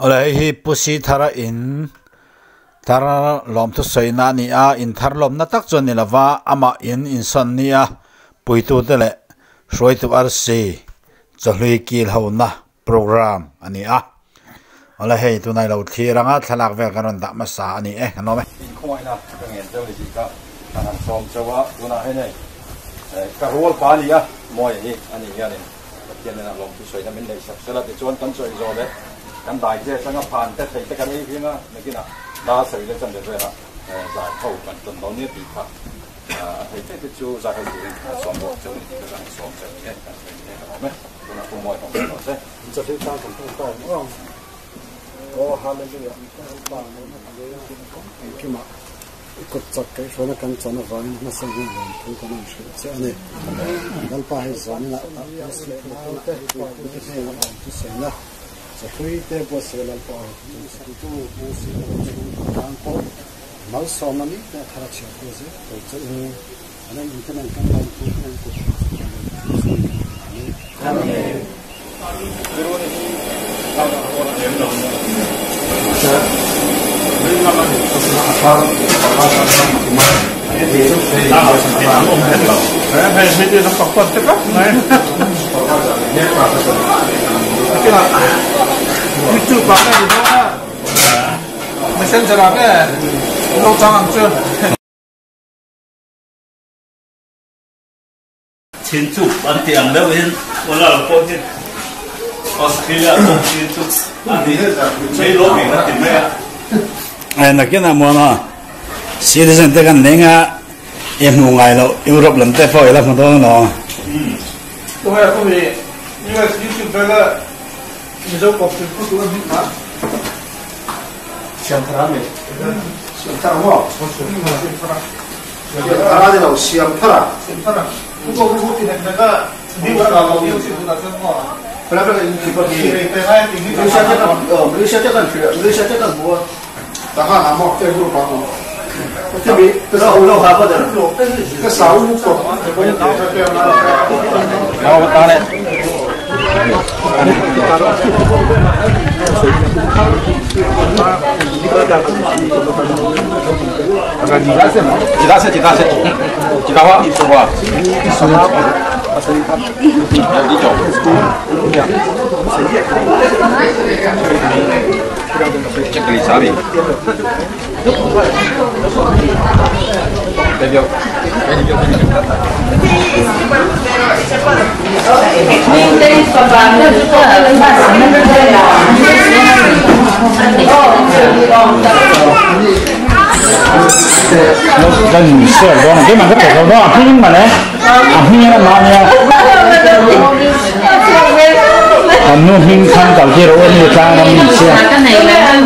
Oleh hi pusi thara in thara lom tu soina ni a in thar lom na tak chon ni lawa ama in son ni a puitu te le roi tu arsi cholui kil hauna program ani a oleh hei tu nai lo thi ranga thalak ve karon da ma sa ani e no me khoi na ka ngen chau li ka kan som chawa tu na he nei ka rol pa ni a moi ni ani ya ni kian na lom tu soina min nei sak sala te chon kan soi zo le kan dai je sanga phan te thei te kan ei hinga nakina da soi le chan de re ha za thau kan ton do ni ti kha thei te chu za ka ni som bo chau ni ka kan som chau ni kan ni no me tu na ko moi hong no se cha te ta kan ta no oh hallelujah ba no na de ki ma ikut chak kai shona kan chana van na sang ni van thu kan shi che ne dal pa hai zani na si ko te ko te na tu se na sa hui te bo se la pa tu bo se kan po mal so mani te thara che ko se to che ne ana internet kan ta tu kan ko amen guru ne ta na ko na dem no Chiến chụp ăn tiền đâu yên, có là có chứ, Australia không chiến chụp, ăn thì mấy lỗ biển nó tiền mẹ. na kina mo na citizen te kan lenga em ngai lo Europe lam te foi la mo no to ya ko be ni ga YouTube daga ni zo ko ku tu ni ma siam thara me siam thara mo ni ma siam thara ara de lo siam thara ku ko ti daga ni wa ga lo ni si ku da chen mo pala pala ni ko ni pe ga ni Malaysia te kan bo ta ha na mo te guru pa mo te bi te sa u lo ha pa de te sa u ko ko ni ta pe na na ta le Chắc là sao đi? Đây vô. nó gần sửa đó cái mà cái tổ đó nhưng mà đấy nhưng mà nha nó hình thành tạo chế độ như ta làm gì chứ cái này là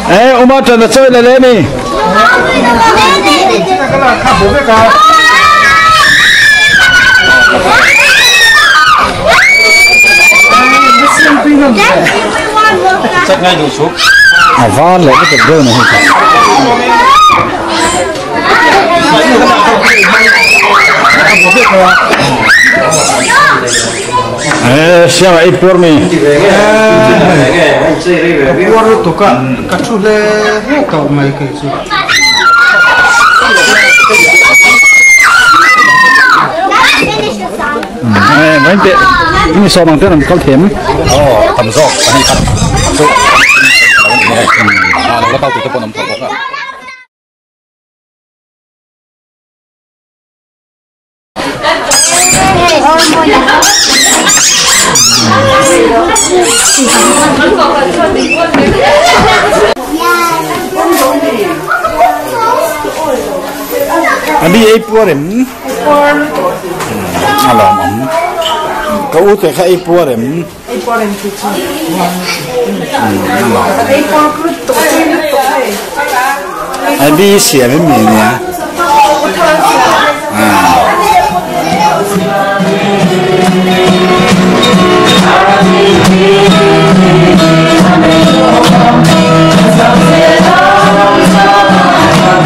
ê ông ba trần là chơi lại lên đi Chắc ngay đủ số. Vón lại cái đồ này siapa ipur mi? Ipur tu kan kacule tau mai ke su. Mấy cái ini so mang tên có thêm. Tầm gió, anh đi tầm. Nó tao từ cái bọn nằm thổ anh đi ipur em. Alam am. Kau tu kai ipur em. Ipor em cuci. Ipor kruto. Anh đi xỉa với mình nha. Hãy subscribe cho kênh Ghiền Mì Gõ để không bỏ lỡ những video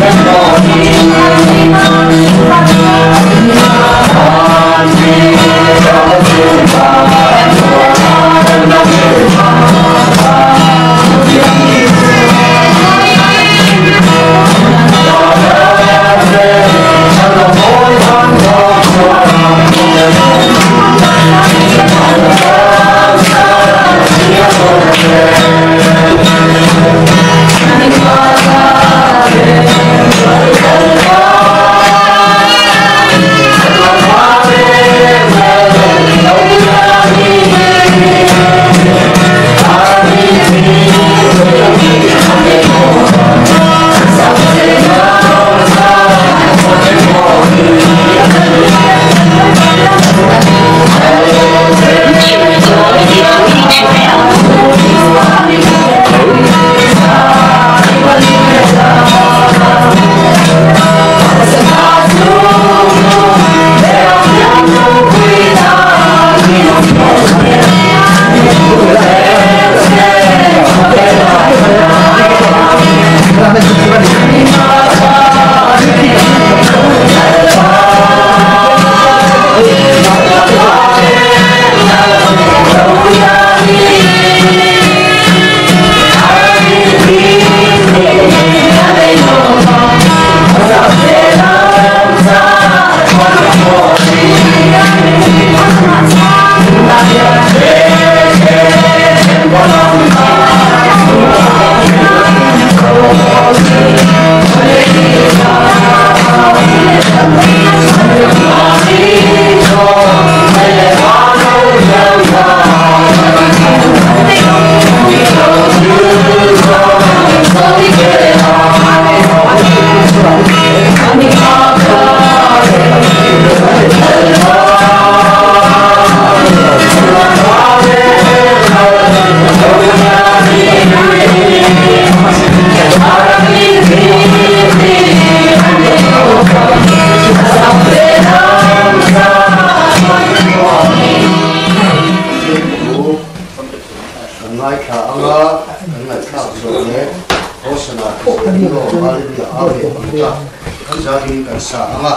hấp dẫn. kan za hin kan sa anga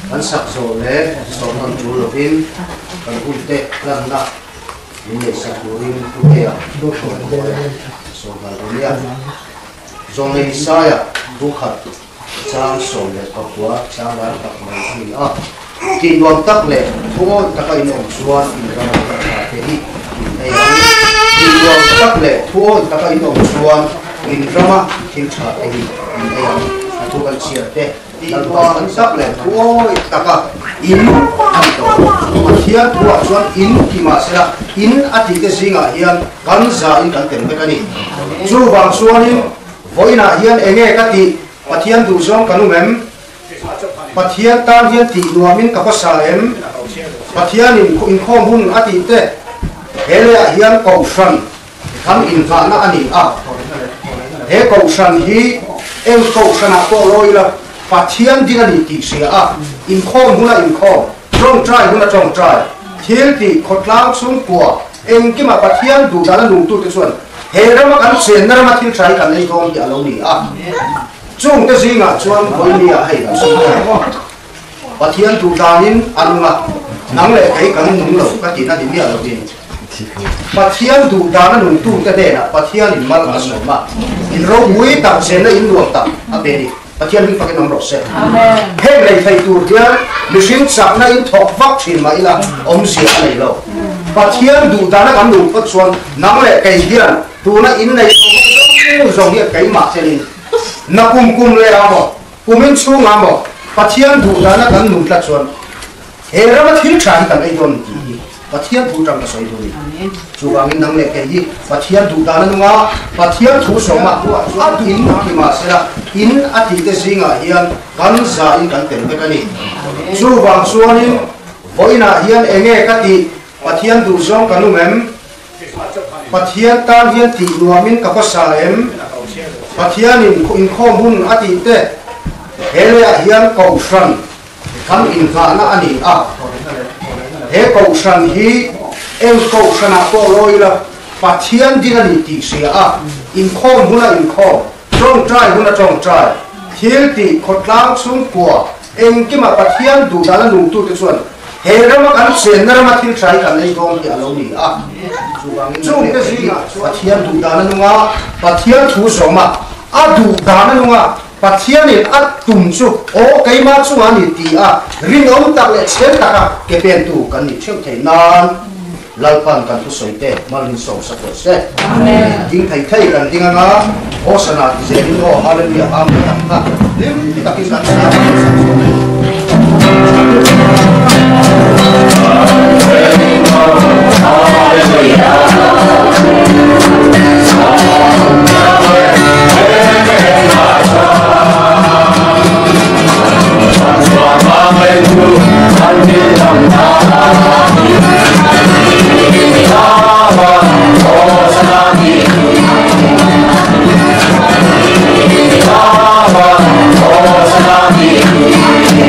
kan sak zo le so kan tu lo hin kan ulte kan na ni sa kurin tu ya do so kan ria zong le saya bu khat chang so le pakwa chang la tak mai ni a kin wang tak le thu ta kai no suan in ra ta te hi ai kin wang tak le thu ta kai no suan in drama thil tha ai ai thu kan chia te dan wang tak le thu ta ka in an to hian thu chuan in ki ma sela in ati te singa hian kan za in kan tem ka ni chu wang suan in voina hian enge ka ti pathian du zong kanu mem pathian tan hian ti nuamin ka pasa em pathian in khom hun ati te hele hian ko fran kan in va na ani a he ko fran hi em ko fran a ko loila pathian ding ani ti sia a in khom huna in khom trong trai huna trong trai thil ti khotlang sum kwa em ki ma pathian du dala nu tu te chuan he rama kan chen na rama thil trai kan nei dom ya lo ni a chung te zinga chuan voi ni a hei so pathian tu danin anunga nang le kai kan nung lo ka ti na di bia lo din pathian tu dana nung tu te de na pathian in mal ka so ma in ro mui ta chen na in luam ta a be ni pathian ri pakin nom ro se amen he lei thai tu dia mishing chak na in thok vak thin ma ila om si a nei lo pathian du dana kan nung pa chuan nang le kai hian tu na in nei zong hi kai ma se ni na kum le amo kumin chung amo pathian du dana kan nung tla chuan he rama thil than kan ai don ti pathian thu tang ka soi do ni chu wangin nang le ke hi pathian du dana nunga pathian thu soma a in ki ma sela in ati te singa hian kan za in kan tem ka ni chu wang suanin voina hian enge ka ti pathian du zong kanu mem pathian tan hian ti nuamin ka pasa em pathian in khom hun ati te hele hian ko fran kan in va na ani a he ko fran hi em ko fran a ko loila pathian ding ani ti sia a in khom huna in khom trong trai huna trong trai thil ti khotlang sum kwa em ki ma pathian du dala nu tu te chuan he rama kan chen na rama thil trai kan nei dom ya lo ni a chung te zinga pathian du dana nunga pathian thu soma a du dana nunga pathian in at tum chu o keima chu ani ti a ring om tak le chen taka ke pen tu kan ni cheu thei nan lalpan kan tu soite malin so sa ko se amen ding thai thai kan dinga nga o sana je rin o hallelujah amen ta lim ti takin kan sa Oh,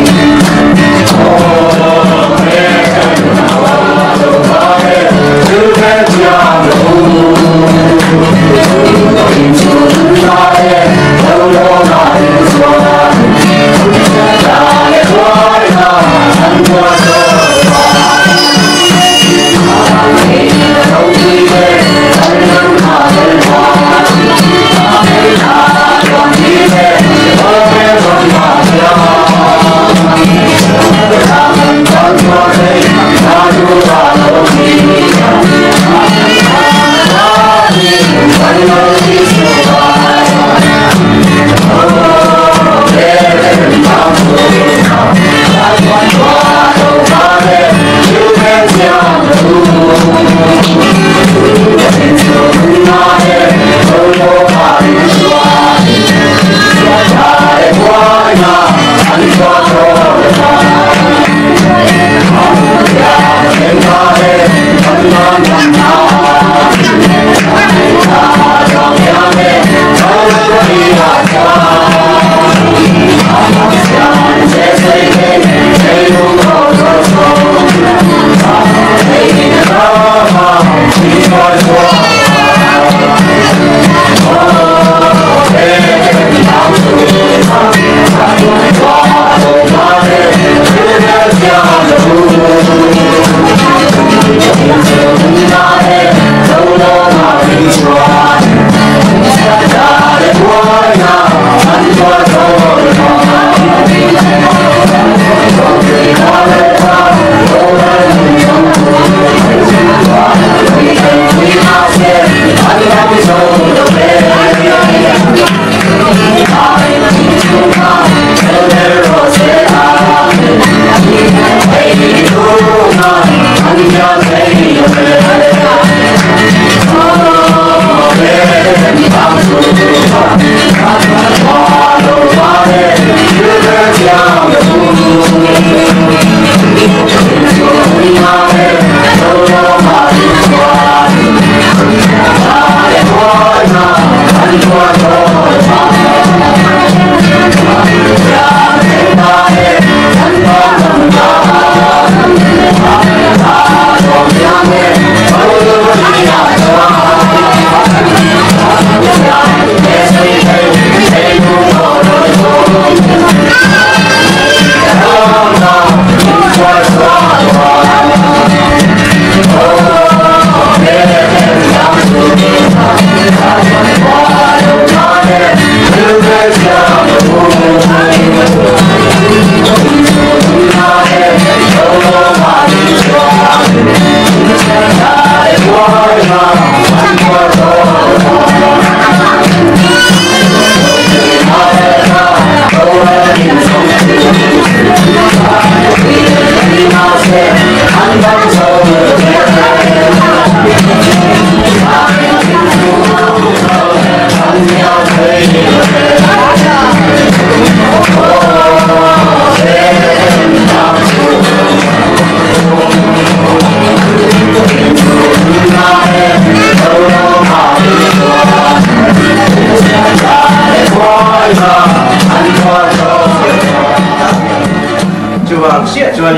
chuan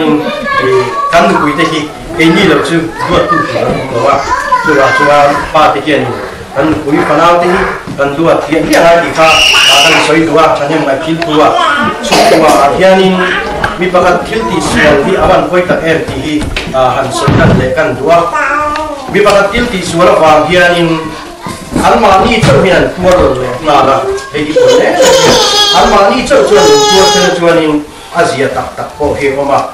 kan nu pui te hi ni lo chu duat tu lo wa chuan pa te kian kan nu pui panau te hi kan duat hian hian ai kha kan soi duwa chanem mai phil tuwa chu tuwa hianin mi pakat thil ti sual hi awan koi tak er ti hi han soi kan le kan duwa mi pakat thil ti sual wa hianin almani chu hian tuwa lo na la he ki pole almani chu chuan tuwa chuanin Asia tak po he oma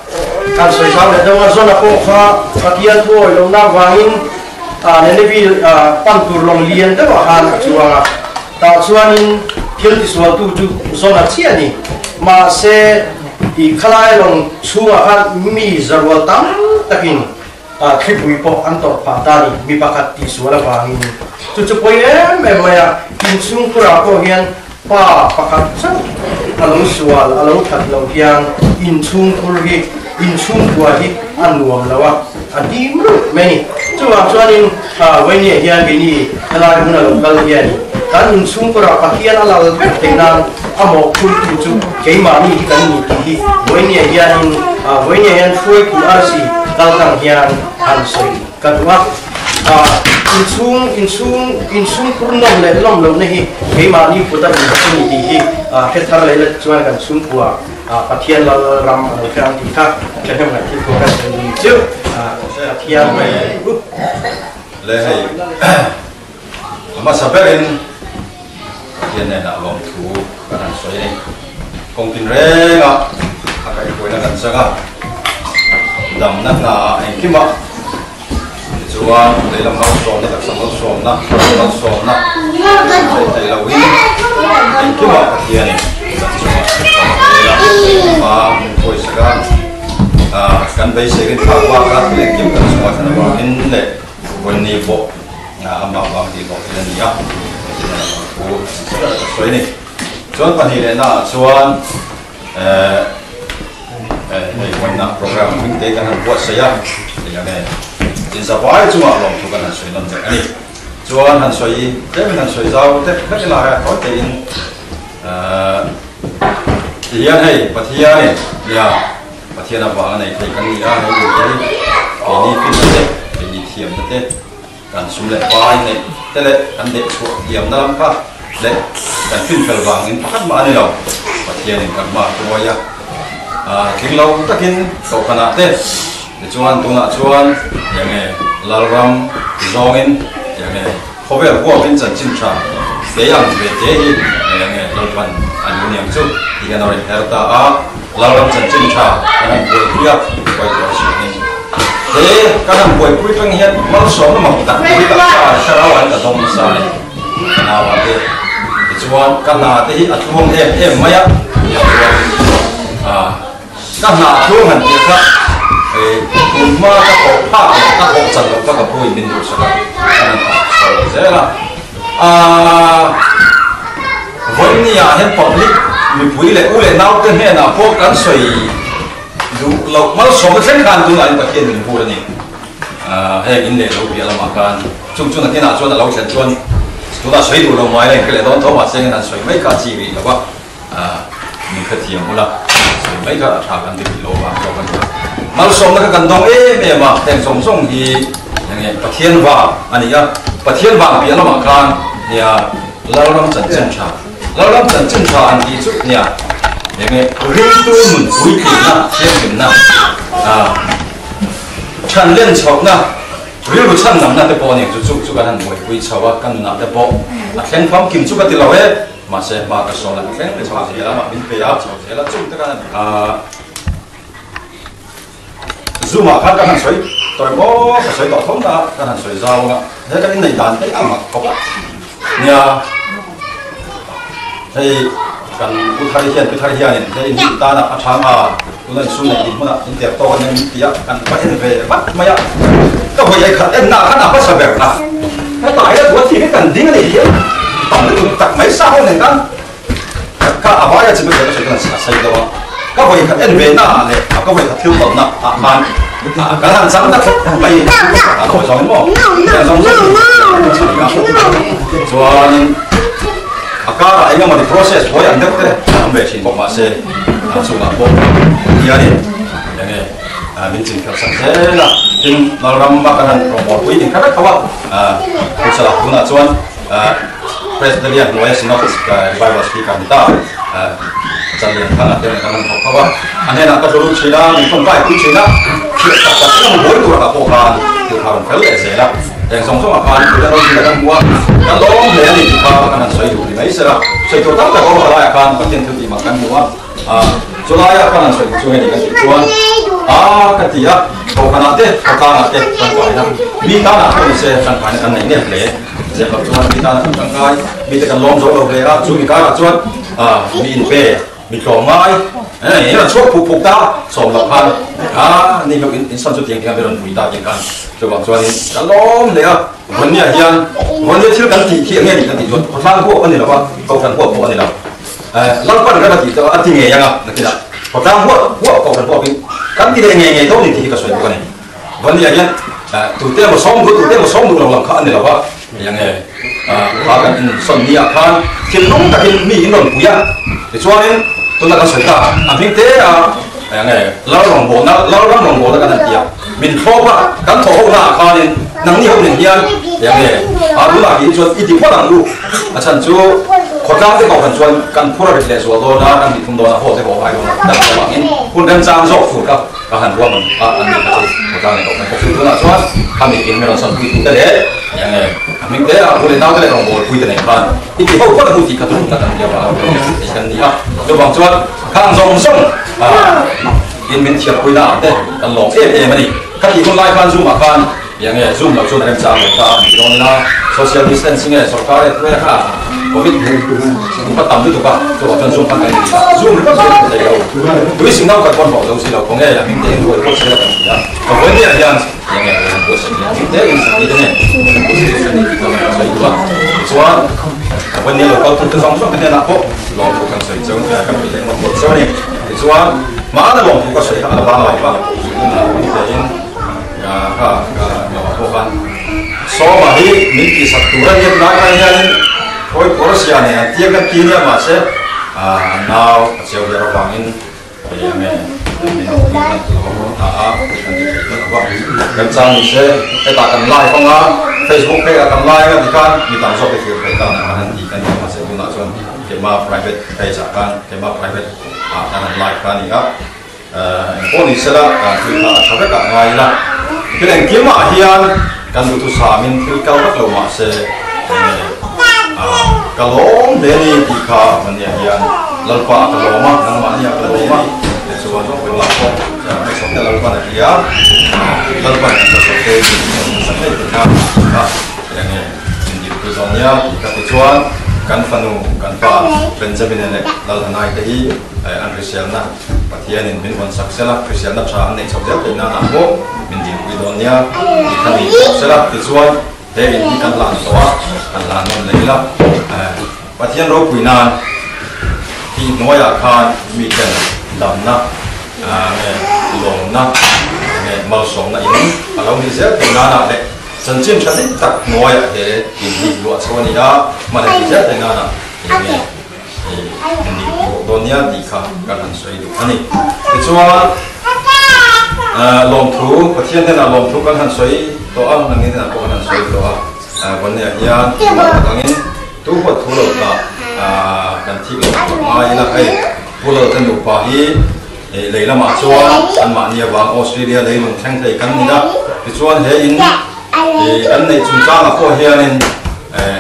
kan soi sang le dong zona po kha patian po lo na wangin ne bi pan tur long lian de wa han chuanga ta chuanin thil ti sual tu chu zona chiani ma se i khalai long chuwa han mi zarwal tam takin khipui po antor patani mi pakat ti sual wangin chu poi me maya kin chung pura ko hian pa pakat sang along sual along that lo hiang in chung purhi in chung buahi anuam lawa adim meni chuwa chuanin when ye hian gini ala huna lokal hian kan in chung pura pakian alal teknan amo pul tu keima ni kan ni ti when ye hian foi ku arsi kalkang hian an soi katwa in chung purnom le lom lo nehi keima ni putar ni ti hi khethar le chuan kan chung bua pathian lal ram kan ti kha chahem na ti ko kan ni chu pathian le hai ama saberin pathian na lom thu kan soi ni kong tin re nga akai ko na kan sanga dam na na ai kima chuan le lam hau som na tak sam hau som na le la wi ai kima pathian koi saga kan bai se rin thak wa ka le kim kan suma kan wa in le kon ni bo ama wa ti bo le ni ya ko soi ni chuan pani le na chuan kon na program min te kan buat saya ya ne in sa bai cuma lom tu kan soi nam ja ani chuan han soi te han soi zau te ka la ha ko te in Tiyan hay, patiyan eh, ya, patiyan apa anai kay kanila hay ini pinate, ini tiam nate, kan sumle pain eh, tele kan dek suak tiam dalam ka, le kan pin pelbangin pakat maani law, patiyan yang kan ma tuaya, kinglaw takin kau kanate, cuan tuna cuan, yang lalram zongin, yang kober kuah pincan cinta, deyang betehi, yang lalpan anu yang tu. Ikan orang herta lawan cincin cha, kan buat kuat, buat sini. Jadi kan buat kuat pengiat malu suami tak kuat sarawan tak dong misalnya. Kenapa deh? Cuman karena tadi aturan maya, ya karena aturan kita, rumah tak kau cakap tak kau ingin berusaha. Saya lah, ini ya yang publik. Mi pui le ule nau te he na po kan soi du lo mal so ma chen kan du na pa kien min pu ni he in le lo bi ala ma kan chung chung na ke na chuan lo chen chuan tu da soi du lo mai le ke le don tho ma seng na soi mai ka chi ri lo ba mi kha thiam mula soi mai ka tha kan di lo ba so kan mal so na kan dong me ma teng song song hi yang pa kien wa ani ya pa kien wa bi ala ma kan ya lao lam chen chen cha lao lam chen chen cha an ti chu nia อย่างเงี้ยริมตัวมันคุยถึงนะเที่ยงถึงนะฉันเล่นชอบนะเรื่องฉันนำนั่นแต่พอเนี่ยจุกันนั่นมวยคุยชาวกันนั่นแต่พอแข่งความกินจุกันที่เรามาเสมากระสอบแล้วแข่งไปชาวเสียแล้วมาบินไปชาวเสียแล้วจุกันนั่นซูมาพันกันสวยตัวโบ้สวยต่อท้องตากันสวยเจ้าละแล้วก็ในด่านได้อามาเขาเนี่ยไอ้กันอุทัยเฮียนเนี่ยไอ้ดิตาหน้าอาชามาตัวนั้นสู้ในดินมันอินเดียโตกันยังเตี้ยกันไปเห็นเววัดมาอะก็พยายามขัดหน้าขนาดก็สบายนะให้ตายแล้วตัวที่ไม่กันดิ้งอะไรเหี้ยต้องเลยตักไม่เศร้าหนึ่งกันก็อาวัยจะไม่เกิดอะไรกันใส่ตัวก็พยายามขัดเวหน้าเลยก็พยายามทิ้งตัวหน้ามันการทำซ้ำนักไปขอสอนมั้งแต่สอนส่วนagar ay nga process boy ang dokter ang besin po mase suma po yani yani mintin ka sa tin malramba kanan promo po din kada kawa kusala kuna chuan president ya noya sinopis ka revival speaker nita chalian kana ten kanan kawa anena ka dulu china ni phong kai ku china ka ka boy tu ka po kan tu karon fel se la yang song-song akan kita lakukan buat kalau hari ini kita akan sesuai dulu ini serah sesuai total kalau kalau akan bagian itu dimakan buat jual akan sesuai jual ini kan jual ketia kalau kan ada tangkai kita nak bisa tangkai kan ini boleh sebab jual kita nak tangkai kita kan long jual boleh jual kita jual min pe min romai ini kan cukup pupuk dah soalnyaนี่เราอินสันสุดที่ยังเป็นผู้ตาอย่างกันจะบอกว่านี่จะล้มเลยอ่ะวันนี้ยังวันนี้ที่กันที่อย่างเงี้ยกันที่คนฟังพวกอันนี้หรอวะเขาฟังพวกอันนี้หรอเราปั้นกันที่จะอันที่เงี้ยยังอ่ะนั่นคือละพอฟังพวกเขาฟังพวกกันที่เงี้ยต้องนี่ที่เขาสวยกันนี่วันนี้ยังตัวเต้มาซ้อมดูเราลำคันนี่หรอวะยังไงพากันส่วนนี้อาการกินนุ่มแต่กินมีอินโดนีเซียในช่วงนี้ตัวนักสวยกันอันนี้เต้อย่างไงเราลองโบนะเราลองโบนะกันเดียวมินโฟว่ากันโถหน้าคานินนังนี่เขาหนึ่งเดียวอย่างไงดูหน้ากินชวนอีที่พ่อหลังดูอาจารย์จูคนจ้างที่เขาเป็นชวนกันพูดอะไรเลยส่วนตัวนะกันที่คุณโดนโหที่เขาไปโดนแต่ระหว่างนี้คุณเดินจ้างโซ่ฝุ่นกับการหันหัวมันอันนี้เขาคนจ้างเนี่ยเขาเป็นคนชวนชวนทำอีกกินไม่ลองสั่งคุยกันเลยอย่างไงมินเดียวคุณเล่นน้ำก็เลยลองโบคุยกันในบ้านอีที่เขาพูดอะไรที่เขาทุ่มกันเดียวกันนี่อ่ะระหว่างชวนข้างส่งอินเมนเทียบคุยหน้าเต้กันหลอกมันนี่ข้าที่คนไล่ฟันซูมมาฟันอย่างเงี้ยซูมเราชวนเรื่องจางเลยครับตรงนี้นะโซเชียลดิสแทนซิ่งเนี่ยสุดท้ายด้วยนะครับโควิดก็ต่ำด้วยถูกป่ะตัวจนซูมฟันกันดีซูมก็เป็นอะไรกันด้วยสิ่งนั้นกับคนบอกเราสิเราคงเนี่ยอย่างนี้ด้วยพวกเชื่อกันดีนะแต่วันนี้อย่างเงี้ยตัวสิ่งนี้เต้อินสิ่งนี้เนี่ยสิ่งนี้ก็ไม่ใช่ตัวส่วนวันนี้เราเข้าถึง2 กันเนี่ยนะพวกลองดูกันสิจังกันไปเลยหมดส่วนนี้ส่วนมาอันนั้นลองดูก็ใช่อันนั้นบ้างอะไรบ้างนี่จะยินก็พวกกันสอบมาที่มีกี่สัตว์ตัวเนี่ยนักอะไรเนี่ยโอ้ยโคตรเสียเนี่ยเทียบกันกี่เนี่ยมาเช่นาวเจ้าเรือฟังอินอย่างเงี้ยมีน้องมีนั่นตัวกันที่แล้วก็กันจังเช่ไอ้ตากันไล่ฟังอ่ะ Facebook ไปกันไล่กันที่กันมีต่างชาติไปคือไปกันอันที่กันที่มาเช่ดูหน้าส่วนเกมมา private ไปจากกันเกมมา private อันนั้นไล่กันนี่ครับพวกนี้เสร็จแล้วคือชาวบ้านกันไงล่ะคือเรื่องเกี่ยวกับเฮียนกันดูทุสามินคือเขาก็เรามาเช่กะโหลมเดนี่ที่ข้ามันเนี่ยเฮียนลัลปะกะโหลมนั่งมาเนี่ยกะโหลมส่วนต้องเป็นหลักของไม่สมแต่ลัลปะเนี่ยเฮียลัลปะเนี่ยจะสมเป็นสังเกตนะครับอย่างเงี้ยจิตคือตอนเนี้ยกับที่ชวนกันฟันูกันฟ้าเป็นจะเป็นอะไรลัลฮนายที่อันคริสเตียนนะปฏิญาณเป็นวันศักดิ์สิทธิ์คริสเตียนนับชาในชาวเจ้าเป็นนานาโมเป็นจิตคือตอนเนี้ยที่นี่เสร็จแล้วที่ชวนเดี๋ยวนี้กันหลานตัวกันหลานนั่นเลยละปฏิญาณเราคุยนานที่น้อยอาคารมีแค่ดำนะหลงนะมาส่งนะอินเรามีเสียเป็นนานาเลยฉันจิ้มฉันนี่ตักน้อยเดี๋ยวอินดีล้วนส่วนนี้นะมาเลยเสียเป็นนานาอย่างเงี้ยอินดีตอนนี้ดีค่ะกันหันสวยดูอันนี้ที่ชวนลงทุนปฏิญาณเนี่ยลงทุนกันหันสวยตัวอันนี้เนี่ยก็กันหันสวยตัววันนี้ยังตัวอันนี้ตัวหัวทุนละกันที่เราไม่ละไอ้ Pulau Tanjung Pahi lấy làm chuan anh mà nhiều vàng Australia lấy lùng thanh thầy cắn nida thì chuan he in anh này chúng ta là có here nên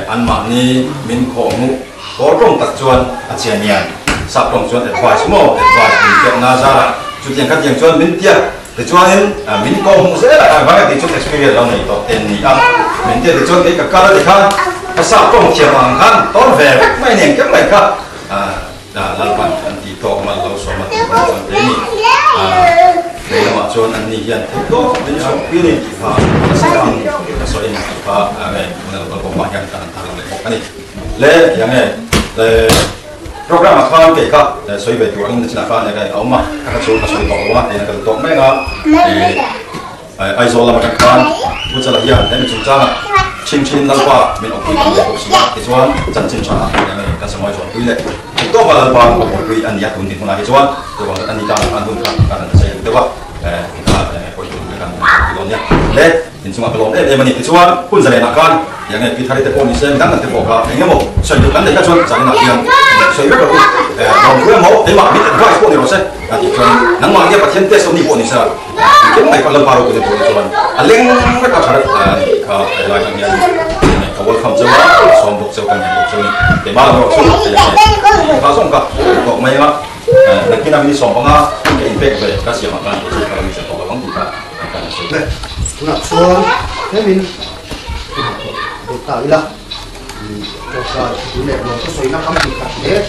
anh mà ni min khổ ngủ có trong tật chuan anh chia nhàn sắp trong chuan advice mình get na ra chút tiền các tiền chuan min tiệt thì chuan nên min khổ ngủ sẽ là vài cái chút experience đó này to tiền ni min tiệt thì chuan cái cả cái khác cái sắp trong chiếc hàng khăn tốt về mấy年cái này khác laluan anti tok mal lo so mat ini lấy mà cho anh đi hiện thì có đến số pilih kita sekarang so ini kita mana kalau banyak kan antara ini le yang le program akan kita so ibu tu angin nak kan yang awak kakak so kasih bawa yang kalau tok mereka aizola macam kan bukan lagi yang tapi cuma cincin lalpa min okey kan kecuali cincin cah yang kan semua jual pilih itu malah bang okey anda ya tuntut mana kecuali tu bang anda tak antun kan saya itu bah kita okey kan bilangnya le ini cuma kalau mana kecuali pun saya nak kan yang kita hari telepon ni saya kan telepon kan yang mau saya juga kan kecuali saya nak yang saya juga orang tua mau tema kita advice pun ni rasa nanti kan nang mau dia pasien test ni pun ni saya mungkin mereka kalau baru kita pun kecuali aleng mereka cari ke lain yang welcome semua sombong sekarang yang ini tema orang sombong langsung kah kok main nak nak kita ini sombong impact ber kasih makan itu kalau bisa tolong kita akan hasil. Nak soal, saya tahu lah. Kalau dunia belum tu, saya nak kamu kita deh.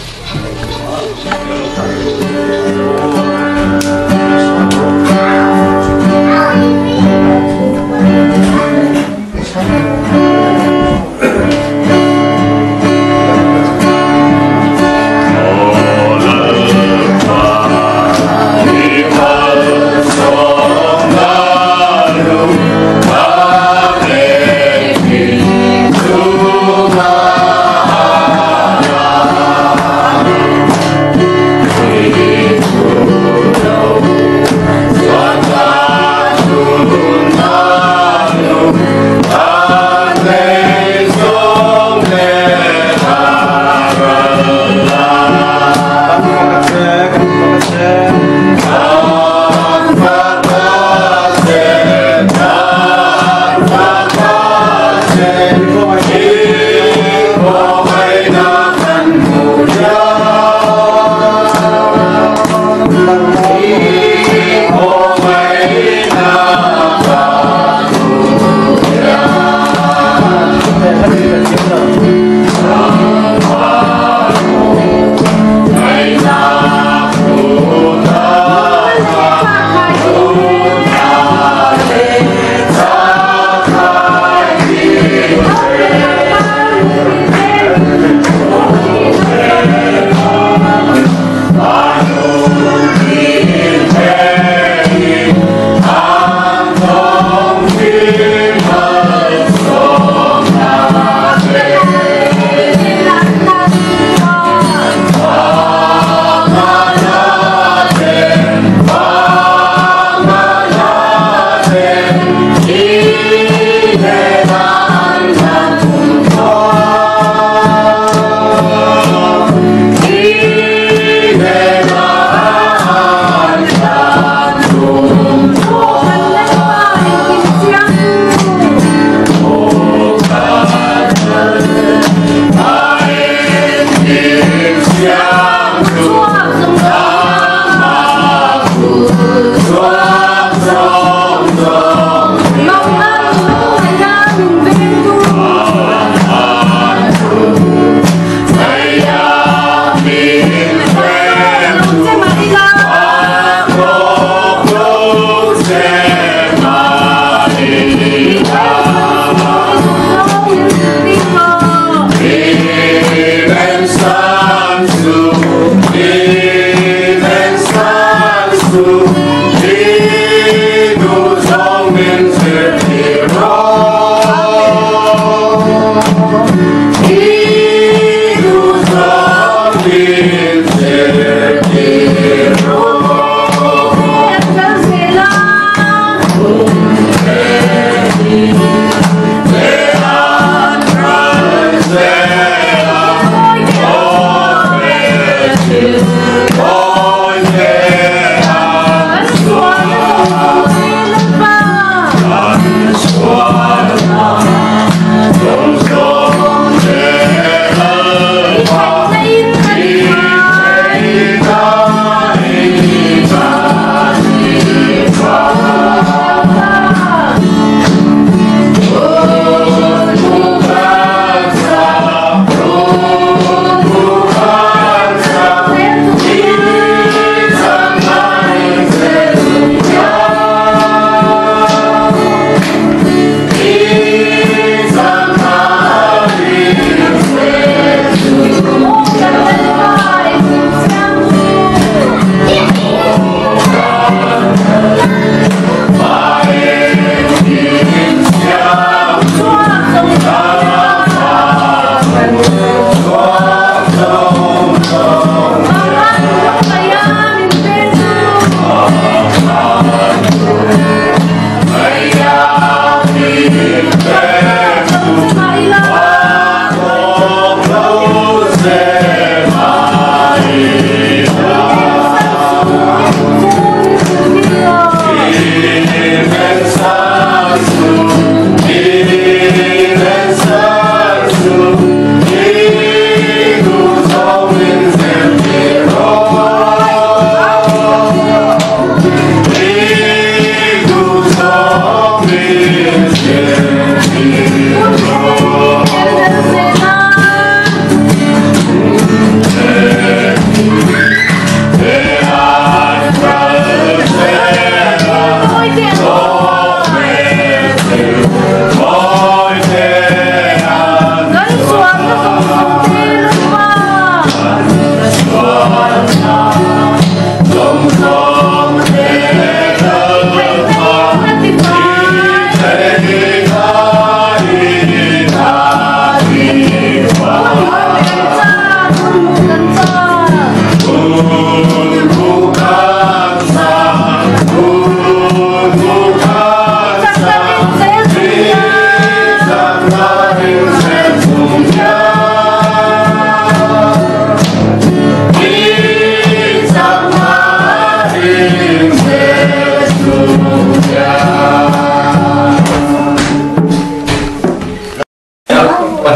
Thank you.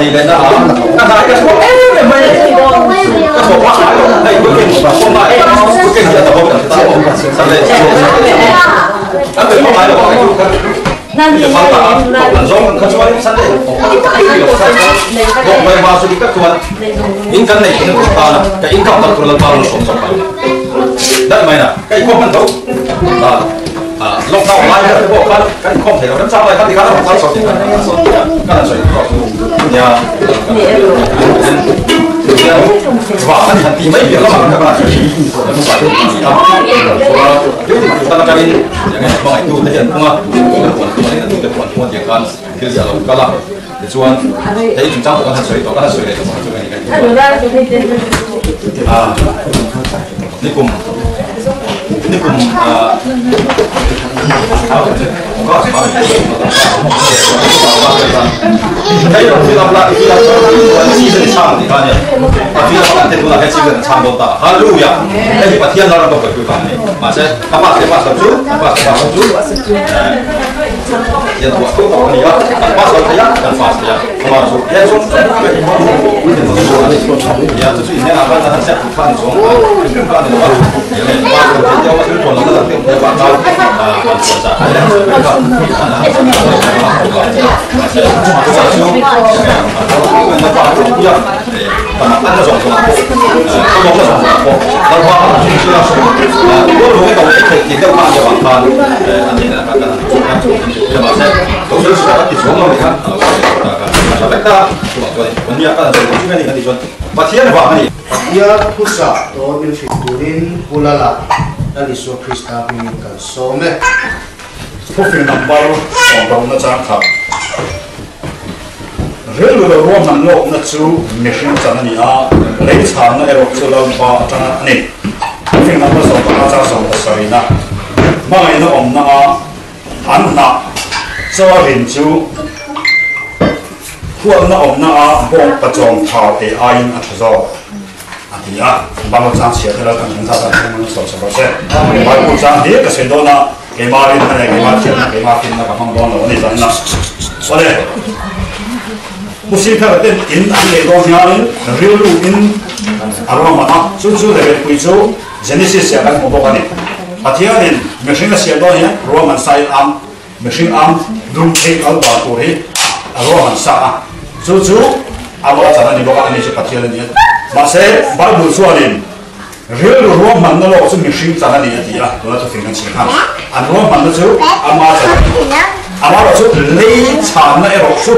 thì lên đó các bạn cái số em mày cái số quá phải rồi đây cuối cùng và không phải cuối cùng là tập hợp được tập hợp xong đây anh phải không phải là cái chú nên thì mà là do các chú anh sẵn đây không phải mà sự các chú anh in cái này nó cũng là cái in cộng tập trung là bao nhiêu số đấy mày nè cái không phân đấu lông tao lại cái bộ cái không thể nào đâm sao lại cái nó không sao cái là sợi nhà và anh hẳn tìm mấy việc lắm các bạn chúng ta đang đi mọi người thể hiện không ạ một việc conคือเสียเราก็รับแต่ชวนแต่จุดจ้างตัวกันสวยตัวกันสวยเลยตัวกันสวยกันนี่กลุ่มก็สบายให้เราที่เราละที่เราชอบที่เป็นช่างที่กันเนี่ยที่เราอันเทตุนะให้ที่เป็นช่างโดตาฮาลูยาให้ที่ประเทศเราก็เปิดคุยกันเนี่ยมาใช่ข้ามาเสียมาสับจุมาเสียมาสับจุเดี๋ยวตัวตัวนี้ก็มาสับเสียกันมาเสียมาสุเดี๋ยวส่งอย่าจะช่วยเนี่ยเราจะจัดการส่งขึ้นกันเลยว่าเดี๋ยวมาเดี๋ยวมาช่วยคนเราจะเตรียมตัวเราจะDia pusat atau Filipin Ulala dari Yesus Kristus menginginkan some. Phofin number song dong na chang khap relu lo ro man lo na chu mission chan ani a lei chan na ero chu lo ba chang ani phofin number song ba cha song ta sai na mai na om na a an na cho rin chu huam na om na a bong pa chong tha te a in a thazo ani a ba lo chang sia thela kan sa ta mon so so se ba ko chang de ka se do na cái mà lên này cái mà phim là không còn nữa này dẫn là có đây một số các tên in anh để đó nhà lên real in alo mà nó chú để cái chú Genesis sẽ làm một bộ này à thì anh machine sẽ đó nhé Roman sai am machine am dung thế ở bảo cô ấy Roman sa chú alo cho nên bộ anh ấy sẽ phát triển lên mà sẽ bắt đầu xóa lên real Roman nó là một machine cho nên thì à đó là tôi phải nói chuyện anh nói bằng cái số ama là số lấy chán này rồi số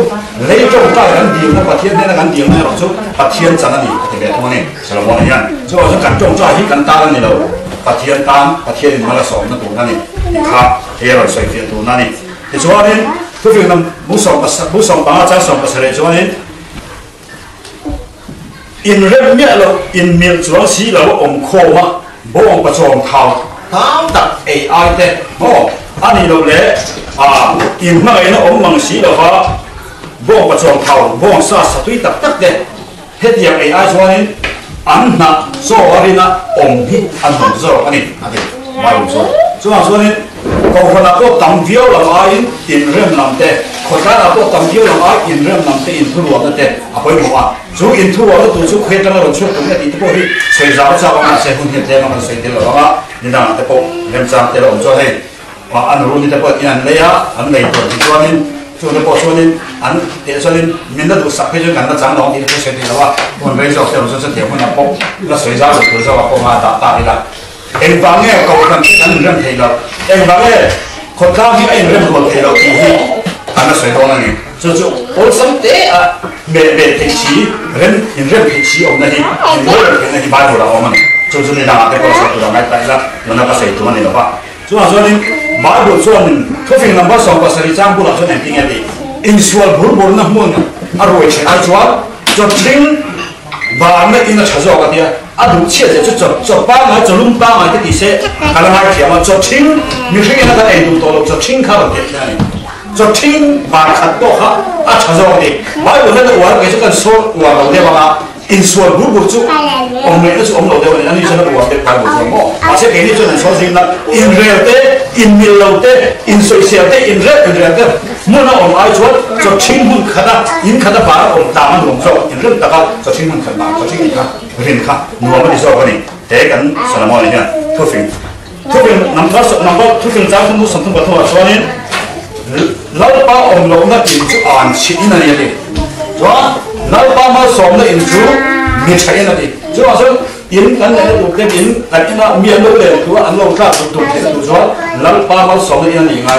lấy trong cái gắn điện nó phát hiện nên là gắn điện này rồi số phát hiện chán này thì cái thằng này sẽ là món này nhá số số gắn trong cho hết gắn ta này đâu phát hiện mà là sòng nó tụ này khác thế rồi xoay phiền tụ này thì số này tôi việc làm bút sòng bằng trang sòng cái số này in rem nhẹ là in miệng chuang xí là ông khô mà bố ông bắt chọn thao thao đặt AI thế bố anh ấy đâu lẽ in mà nó ông bằng xí là ha bố ông bắt chọn thao bố ông sa tuy tập tắc thế hết dạng AI cho nên anh na so anh na ông hít anh không so anh ấy mai so nên câu phần là có tầm phiếu là ai in rem làm thế khỏi cái là có tầm phiếu là ai in rem làm thế in thu lúa thế quay một chú in thu lúa tụi chú khuyết trong lúc trước cũng là tí tôi đi xoay giáo sao mà sẽ không hiện thế mà xoay thế là đó nên là thế bộ rem sang thế là ông cho hay và anh luôn như thế bộ in anh lấy á anh lấy rồi thì cho nên chú thế bộ cho nên anh để cho nên mình đã được sắp hết cho ngắn nó trắng đó thì tôi xoay thế là còn bây giờ sẽ là sẽ thiếu hơn là bộ là xoay giáo được rồi sao mà không mà tạ tạ đi là em vắng nghe câu phần anh rem thấy là em vắng nghe คนข้างที่ไอ้เรื่องคนที่เราที่อันนั้นสวยตรงนั้นนี่จู่ๆโอ้สัมเตะเบเทชีเรื่องเทชีออกนั่นนี่เรื่องนั่นที่บ้านเราเอามันจู่ๆนี่นะแต่ก็สวยตรงนั้นแต่ละมันก็ใส่ตัวนี่หรอปะจู่ๆส่วนนี้บ้านเราส่วนทุกสิ่งนั้นบ้านสองก็สริจ้างบุรุษส่วนนี้เป็นยังไงอินส่วนบุรุษนั่นมุ่งอร่อยเช่นส่วนจุดทิ้งบ้านไม่อินชัดๆกันเดียอาดูเชี่ยจะจุดบ้านมาจุดลุ่มบ้านมาที่ดีเซ่อะไรมาเขียนมาจุดทิ้งมีสิ่งนั้นก็เอ็นดูตัวจุดทิ้งเขาแบบนี้จุดทิ้งบ้านขัดโต๊ะเขาชัดๆกันดีบ้านเราเนี่ยตัวเราเกี่ยวกับส่วนเราเนี่ยว่าอินส่วนบุรุษจู่องค์เนี่ยจู่องค์เราเดียวเนี่ยอันนี้ฉันบอกว่าเป็นการบุรุษมั้งอาเซียนนี่จู่นั่นส่วนสิ่งนั้นอินเรียลเต้อินมิลล์เต้อินโซเชียลเต้อินเรียลเต้มื่อเราองค์ไอ้ส่วนจุดทิ้งมันขนาดอินขนาดบ้านองค์ตามมันหลงโซ่อินเรื่องตะก้าจุดทิ้งมันขนาดจุดทิ้งอีกครับเรียนครับนัวไม่ได้สอบกันนี่แต่กันสนามอะไรเนี่ยทุกสิ่งนำก็ทุกสิ่งจ้างทั้งหมดสัมผัสกับตัวส่วนนี้เราป้าองค์เราเนี่ยอินจูอ่านชิ้นนั่นเองดิจ้าเราป้ามาสอนเนี่ยอินจูมีใช่นั่นเองจ้าส่วนอินกันเนี่ยดูกันอินแต่ที่น่ามีอันนู้นเลยคือว่าอันเราข้าถูกเห็นดูส่วนเราป้ามาสอนเนี่ยยังไง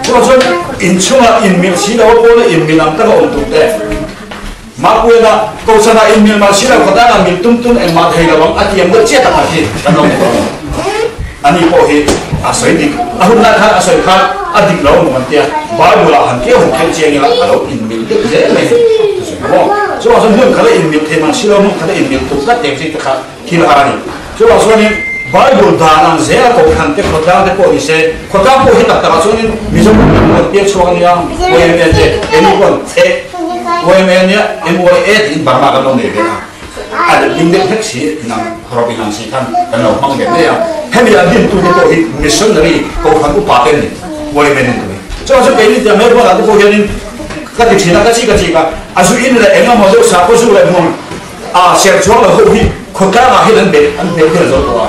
จ้าส่วนอินชูมาอินมีสิ่งเราโก้อินมีน้ำตาก็องค์ถูกแต่มาคุยนะก็สนาอินมีมาสิ่งเราคนนั้นมีตุ้มเอ็มมาเที่ยววังอาทิตย์มันเจ็ดอาทิตย์กันลงอันนี้พอเหตุอาศัยดิอาหุ่นนั้นอาศัยข้าอดีตเราเหมือนเดียบ้านเราหันเกี่ยวหันเจียงเราเราอินมีเด็กเจ๊เลยช่วงส่วนเรื่องเขาได้อินมีเทมันสิ่งเราเขาได้อินมีตุ้มตัดเต็มที่ตะขาที่เราอะไรช่วงส่วนนี้บ้านเราด่านังเสียก็หันเตะคนด่าเตะคนอิเซ่คนด่าผู้เห็นตัดตาส่วนนี้มีสมมติมันเปียกช่วงนี้ยังวัยเมียเจ๊เอ็นคนเอ๊ะวัยเมียเนี่ยเอ็นวัยเอ๊ะอินบาร์มากันลงเด็กนะอาจจะยิงเด็กแท็กซี่นั่งรอไปนั่งสี่ท่านกันเรามั่งแบบนี้ให้มีอันดินตัวนี้ตัวนี้มิชชั่นนารีก็หันอุปาเต็นนี่วัยเมียนี่ตัวนี้ช่วงส่วนนี้จะไม่พอแล้วตัวนี้ก็ติดชี้นะก็ชี้กันอาศัยอินเลยเอ็งเอามาดูสาวก็สู้เลยมึงเสียช่วงเราหุ้ยคนกล้ามาให้นั่นเบ็ดที่เราตัว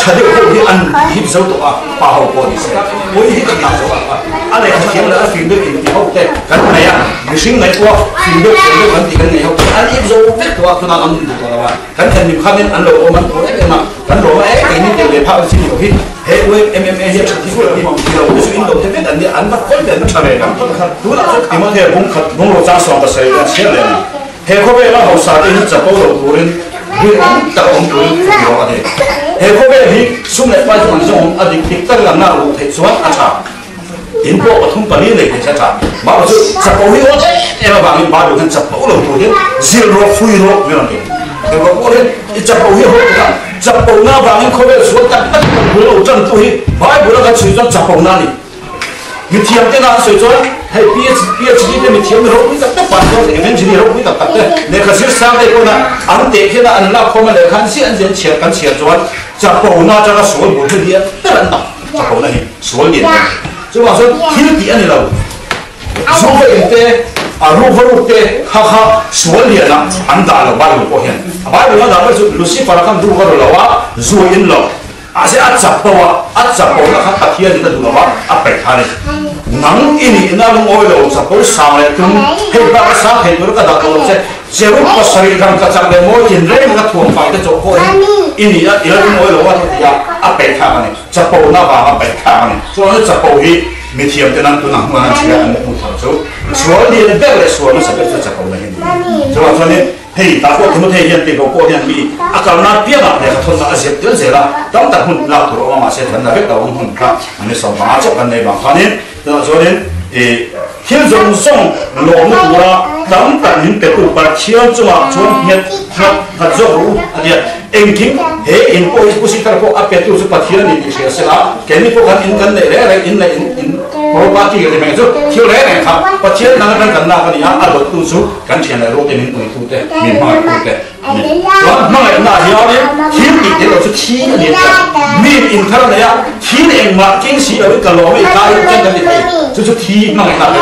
ชัดเจนที่อันที่เราตัวป่าวคนนี้เสียหุ้ยที่กันเราตัวอะไรเขาเขียนแล้วฟิล์มด้วยอินที่เขาเตะกันไหนมีสิ่งไหนตัวฟิล์มด้วยกันที่กันไหนเขาอันนี้เราเตะตัวคุณนั่งดูตัวเรากันเห็นมีความเป็นอันเรามันตัวเล็กมากันเราไอ้นี่เดี๋ยวเลยพาไปที่นี่พี่เฮ้ยเว้ยMMA เฮียที่เราที่เราจะอินโดจะเป็นอันนี้อันนั้นคนเดียวมันทำอะไรกันดูแล้วที่มันเฮียผมเราจะสอนภาษาอังกฤษเลยเฮ้ยเขาเวลาเขาสอนที่จะพูดเราดูเรื่องเรื่องแต่ผมดูที่เราอะไรเฮ้ยเขาเวลาที่สุ่มในฝ่ายส่วนส่งอดีตที่ตั้งหน้าเราเทส่วนอาชาอินโดปฐมปนิเลยที่จะมาดูจะพูดที่ว่าเอ็มบางทีมาดูกันจะพูดเราดูที่ zero free road เรื่องนี้เฮ้ยเขาพูดที่จะพูดที่ว่าจะพูดหน้าบางทีเขาเวลาส่วนกันพูดเราจันทุยบายพูดเรากันส่วนจะพูดหน้านี่มีเทียมที่น่าสวยจังให้ PhD เนี่ยมีเทียมเราไม่ต้องตัดปัดเราเองจริงๆเราไม่ต้องตัดเลยเนี่ยก็สื่อสารได้คนน่ะอันเด็กที่น่ะอันลับเข้ามาเลยคันเสียนเสียนเฉียดกันเฉียดจวนจะโผล่หน้าจะก็สวยบุญที่นี่แต่ละต่างจะโผล่หน้านี่สวยเนี่ยจะว่าส่วนที่นี่อันนี้เราสวยเต้รูปเต้ฮ่าสวยเนี่ยนะอันด่าเราบ้านเราก็เห็นบ้านเราด่าเราลูซี่ฟาร์คันดูเราว่าสวยอินเราอาศัยอัดจับตัวนะครับตะเคียนนี่ก็ดูแล้วว่าอัดไปทานเลยหนังอินี่น่าลงโอยเราจับตัวสาวเลยถึงให้บ้าสาวให้ตัวก็ดักตัวเช่เจ้ารูปก็สรีระก็จับเลยโมยินเร่งก็ถ่วงไฟก็จบโอยอินี่อ่ะลงโอยเราว่าที่จะอัดไปทานเลยจับตัวหน้าบ้าอัดไปทานเลยส่วนนี้จับตัวที่มีเทียมจะนั่งตัวหนังมันเชื่ออันนี้มุดเท้าส่วนนี้เด็กเลยส่วนนี้สักก็จับตัวเลยส่วนนี้เฮ้ยตาโก้ที่มันเฮียนตีโก้เฮียนมีอาการน่าเปรี้ยวเนี่ยเขาทนอาเซียนเยอะเสียละตั้งแต่หุ่นเราถูกเอามาเสียทันแต่เด็กเราหุ่นครับอันนี้สองมาจบกันในบางครั้งนี้ส่วนนี้ที่จงส่งหลงตัวตั้งแต่หินเป็ดอุปเชียวจังหวะชวนเฮียฮัดโจ้อันนี้เองทิ้งเฮ้ยอินโอ้ยผู้สิทธิ์พวกอาเป็ดอุปปัตเทียนนี่เสียเสียละแค่นี้พวกกันอินกันเลยอะไรอินเพราะว่าที่กันเลยจุดเที่ยวเลยนะครับปัตเทียนนั่งกันหน้ากันอย่างอารมณ์ตุ้งสุกันเชียนในโลกนี้มีตุ้งเตะมีมากตุ้งเตะแล้วเมื่อไหร่หน้าเหี่ยวเนี่ยที่อีกเดี๋ยวเราจะชี้อันนี้มีอินเท่านี้ที่เองมากิ้งสีเอาไว้กันล้อไม่ได้ยังกันเลยจะที่มั่งไงนั่นเลย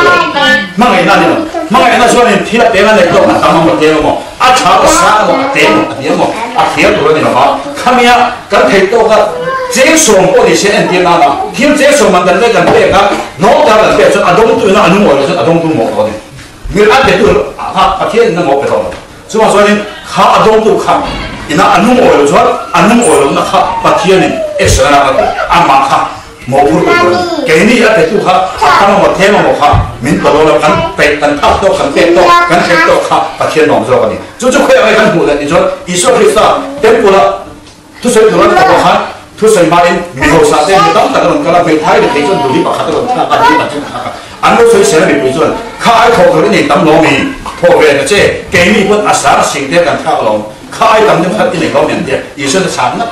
มั่งไงนั่นเนี่ยมั่งไงนั่นส่วนนี้ที่เราเป็นอะไรก็มาทำมาหมดเดียวมั้งอาชาก็สร้างมาเต็มเดียวมั้งอาเทียบตัวนี้นะครับข้ามีอ่ะกันเทโต้ก็เจ๊ส่งก็ดิเชนเดียนาละทีมเจ๊ส่งมันกันได้กันเป๊ะครับน้องตากันเป๊ะจนอดมตัวนั้นอนุโมเลยจนอดมตัวหมดเลยมีอันเดียวอาเทียนนั่งหมดไปทั้งหมดส่วนนี้ข้าอดมตัวข้าอินาอนุโมเลยจนอนุโมเลยนะครับอาเทียนนี่เอ็กซ์นะกันอามาข้า một phút rồi cái này là phải tu ha thằng một thế mà một ha mình bắt đầu là cần phải cần thao to cần phải to cần phải to ha và thiên lòng rồi cái này chú chú khỏe cái cần phụ là đi cho Isu Christa tem phụ là tu sửa đồ là có ha tu sửa mà em mình hồ sa tem mình đóng tại cái là phải thay được cái chỗ đủ đi bảo khát được ta cái gì mà chúng ta anh nói sửa sẽ là bị chuẩn khai thổ cái này tấm lòng mình thổ về cái chế cái này vẫn asar sinh thế cần thao lòng khai tấm những cái này có miễn thế Isu là sáng lắm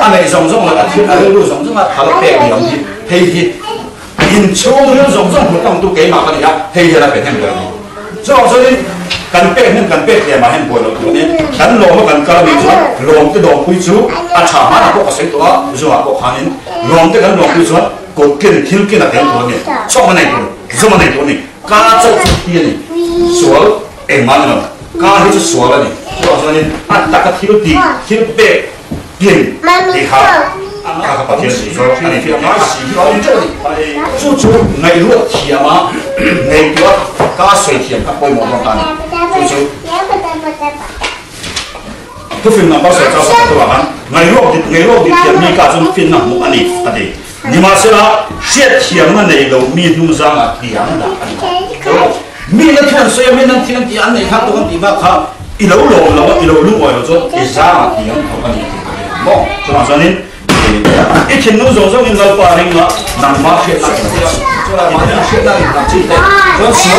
anh này giống là anh lưu giống là thà là bẹt gì làm gì thì in châu lưu giống một trong tu cái mà cái này thì là phải thêm được cho nên cần bẹt để mà hem bồi lột tụi này cần lồng mà cần cái gì chứ lồng cái đồ quý chú chả mà nó có cái đó dù là có khả năng lồng cái cần lồng quý chú cột thiếu cái là cái tụi này cho cái này tụi này cá cho cái này số em mà nó cá hết số là này cho nên anh ta cái thiếu bẹt tiền thì họ các bạn thấy rồi anh ấy nói gì nói như thế này chú ngày lúc thiệt mà ngày đó cá sấu thiệt các bôi một con tan chú tu phim nào bao giờ cho sao tôi bảo ngày lúc thì thiệt mi cá trong phim nào một anh ấy nhưng mà sẽ là xét thiệt mà này đâu mi nu ra mà tiền là mi nó thuần soi mi nó thiệt thì anh ấy khác tôi thì bao khác ít lâu lúc rồi rồi ra mà tiền không anh ấy cho nên ít chuyệnนู้giống như lâu qua nên nó nằm mát hết lại cho là mát hết lại làm chi thế nó số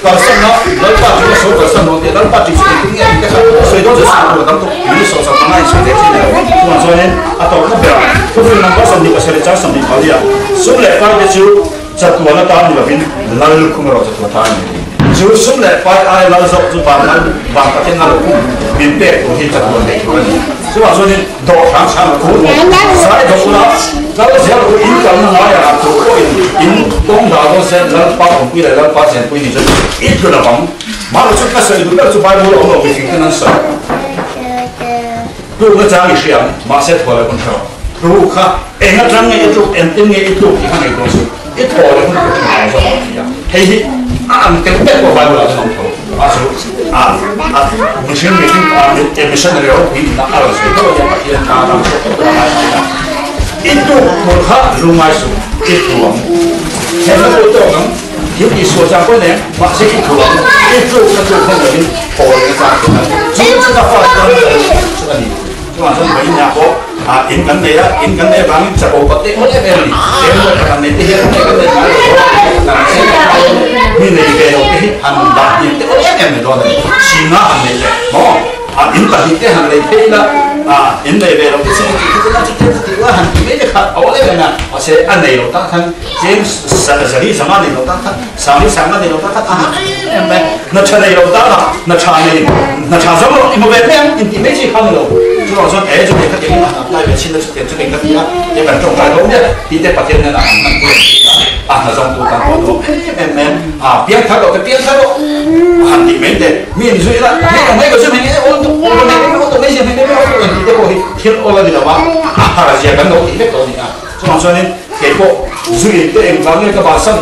còn xong nó lâu qua chúng ta số còn xong nó thì lâu qua chỉ số kinh nghiệm cái số đó là số của tổng thống những số số này số thế này cho nên tôi cũng bảo tôi phải nắm bắt xong thì có sẽ chắc xong thì có gì à số lệ qua cái chú chặt tuần nó ta như là viên lâu không rồi chặt tuần ta chú số lệ qua ai lâu dọc chú bàn cái tên nào cũng miền bắc của hiện chặt tuần này chứ mà cho nên đồ kháng sản là cố sai đồ đó cái gì cũng in cái nó nói là cố in công đạo nó sẽ lần bao cũng quy lại lần bao sẽ quy thì ít cái là bằng mà nó chút cái sự đó là chú phải mua ông cái gì cái nó sợ tôi cái trang bị xem mà sẽ thôi là con chó tôi khác em nó trang nghe chút em tin nghe chút thì cái này cũng sự ít thôi là con chó hay anh cái biết của bài là không thôi mungkin missionary harus itu yang bagian kanan itu berhak rumah itu saya itu kan yung isusan ko ne masih itu kan dari orang yang sudah faham cuma sebenarnya kok inkan dia bang cukup penting oleh beli dia akan nanti dia ini dia hendak itu oleh yang itu singa ini mau inkan dia hendak itu ini dia itu kita nanti kita hendak dia oleh mana masih aneh itu kan James sehari sama dia itu kan sama dia itu kan nak cari itu kan nak cari sama ibu bapa intimasi kan itu就我说，哎，这边他给你那边新的是点这边个地方，这边种来种的，你得把点那那种都当多，边开了个边开了，里面的面水了，那个是没我都没想没你得过去听我了你知道吗？这边都地的多的啊，就我说呢，结果水的往那个把上。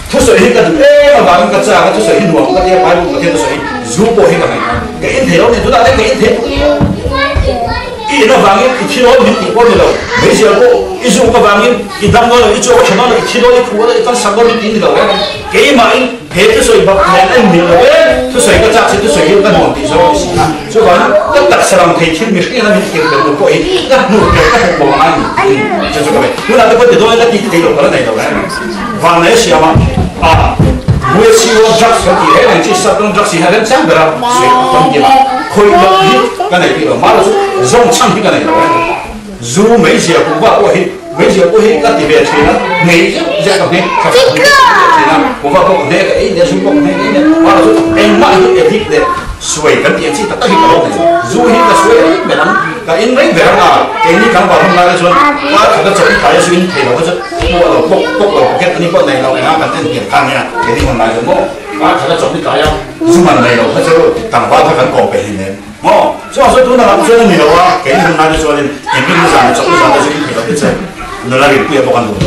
出水迄個我話咁個咋，出水迄度嗰啲擺滿個天出水，如果迄個係幾條你都得你幾條，一那房間一起到你地過去了，沒想過一十五個房間一當到一做我全到一起到一苦了，一當三個你頂到了，幾萬撇出水不兩年了喂，出水個價錢出水要跟皇帝說是啊，所以話一特色人提前咪先啦，你見到個過去，一路嘅一路望下你，就係咁樣，你嗱你嗰條都一啲地路嗰啲地路咧，飯嚟時候嘛。每次我捉上啲喺兩隻手中捉時係兩張㗎啦，水咁嘅嘛，佢落雨嗰嚟啲咯，馬路上唱啲嗰嚟咯，如每次不發過去，每次過去嗰啲咩錢啦，每隻隻咁嘅，錢啦，不發過去嘅，一年水過去嘅，馬路上買啲嘢啲水跟電池特登去搞嘅，如呢個水沒能，但因為沒啊，給你講話通來嘅時候，我睇到這裡大家水提落嗰隻，我就卜落嘅，你個嚟落啱緊啲電湯嘅，給你問來就我睇到這裡大家，是問嚟落嗰隻，但我睇緊個別嘅，我所以我說都能諗出嚟嘅話，給你問來就說你，你邊度上嚟，做啲上嚟水提落嘅啫，你那裡不要不干到嘅。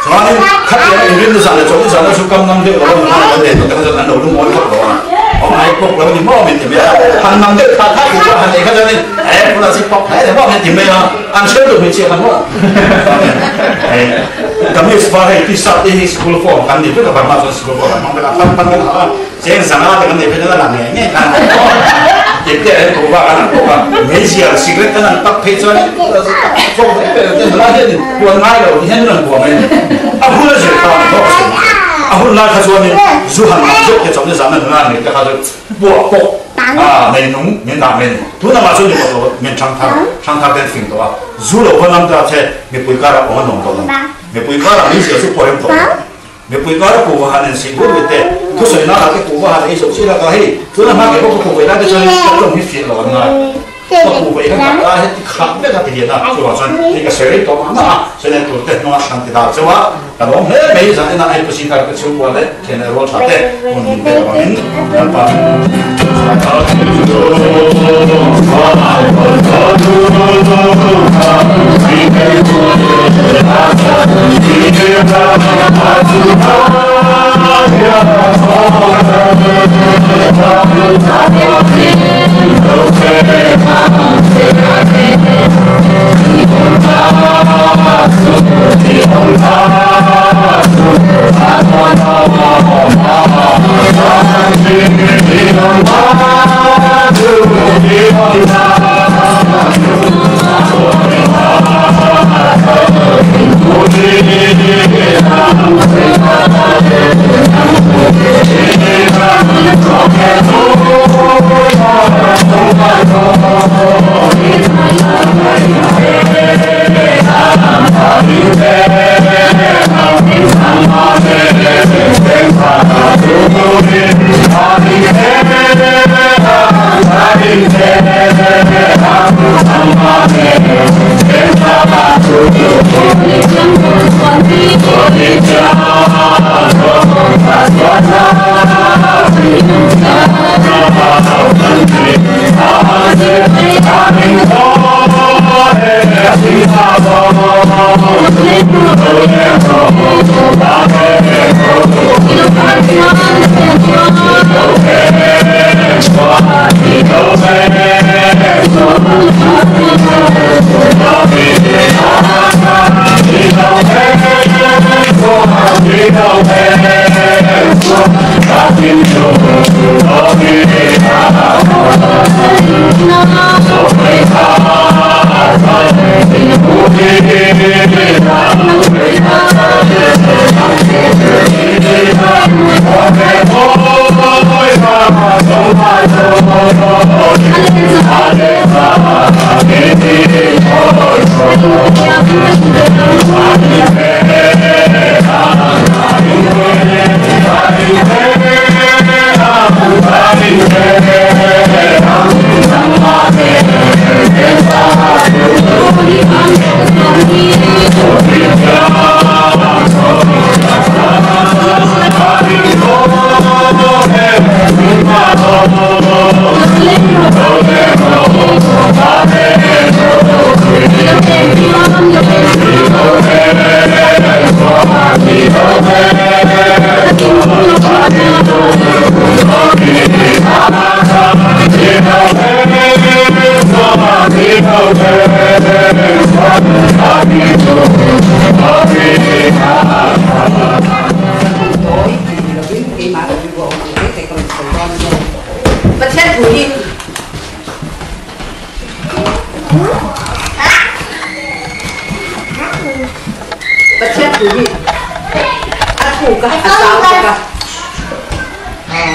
所以，看見你邊度上嚟，做啲上嚟水咁啱啲，我哋都睇到，但係就等到都冇得攞啊。ông này bốc là mình mua mình thì bây giờ hàng năm được khai thác của hàng này cái cho nên em là chỉ bốc thấy để mua mình thì bây giờ ăn chơi được mình chỉ ăn mua kami sebagai kisah di school form kan itu kan masuk school form memang apa apa saya sana dengan itu dengan ini kan jadi aku bukan Malaysia secret kan tak pencet so itu belajar ni buat mai lo ini kan buat mai aku lah cerita aku lah kasuan ni Zuhan masuk ke zaman zaman dengan ni kata buat pok menung menang men tu nama masuk ni kalau men changtar dan film tu Zulu orang tu ada mepukara orang nong tu mepukara ni siapa poem tu mepukara kubahan sibuk itu tu soalnya lagi kubahan itu sila kahit tu nama kita kubahan itu soalnya kita mesti lawan nak kubahan kita itu khambe kita dia nak tu macam ni keseri tu mana soalnya tu teknologi nanti dah coba kalau hei jadi nak itu sih kalau kecil buat deh kena roll sate mungkin kita apa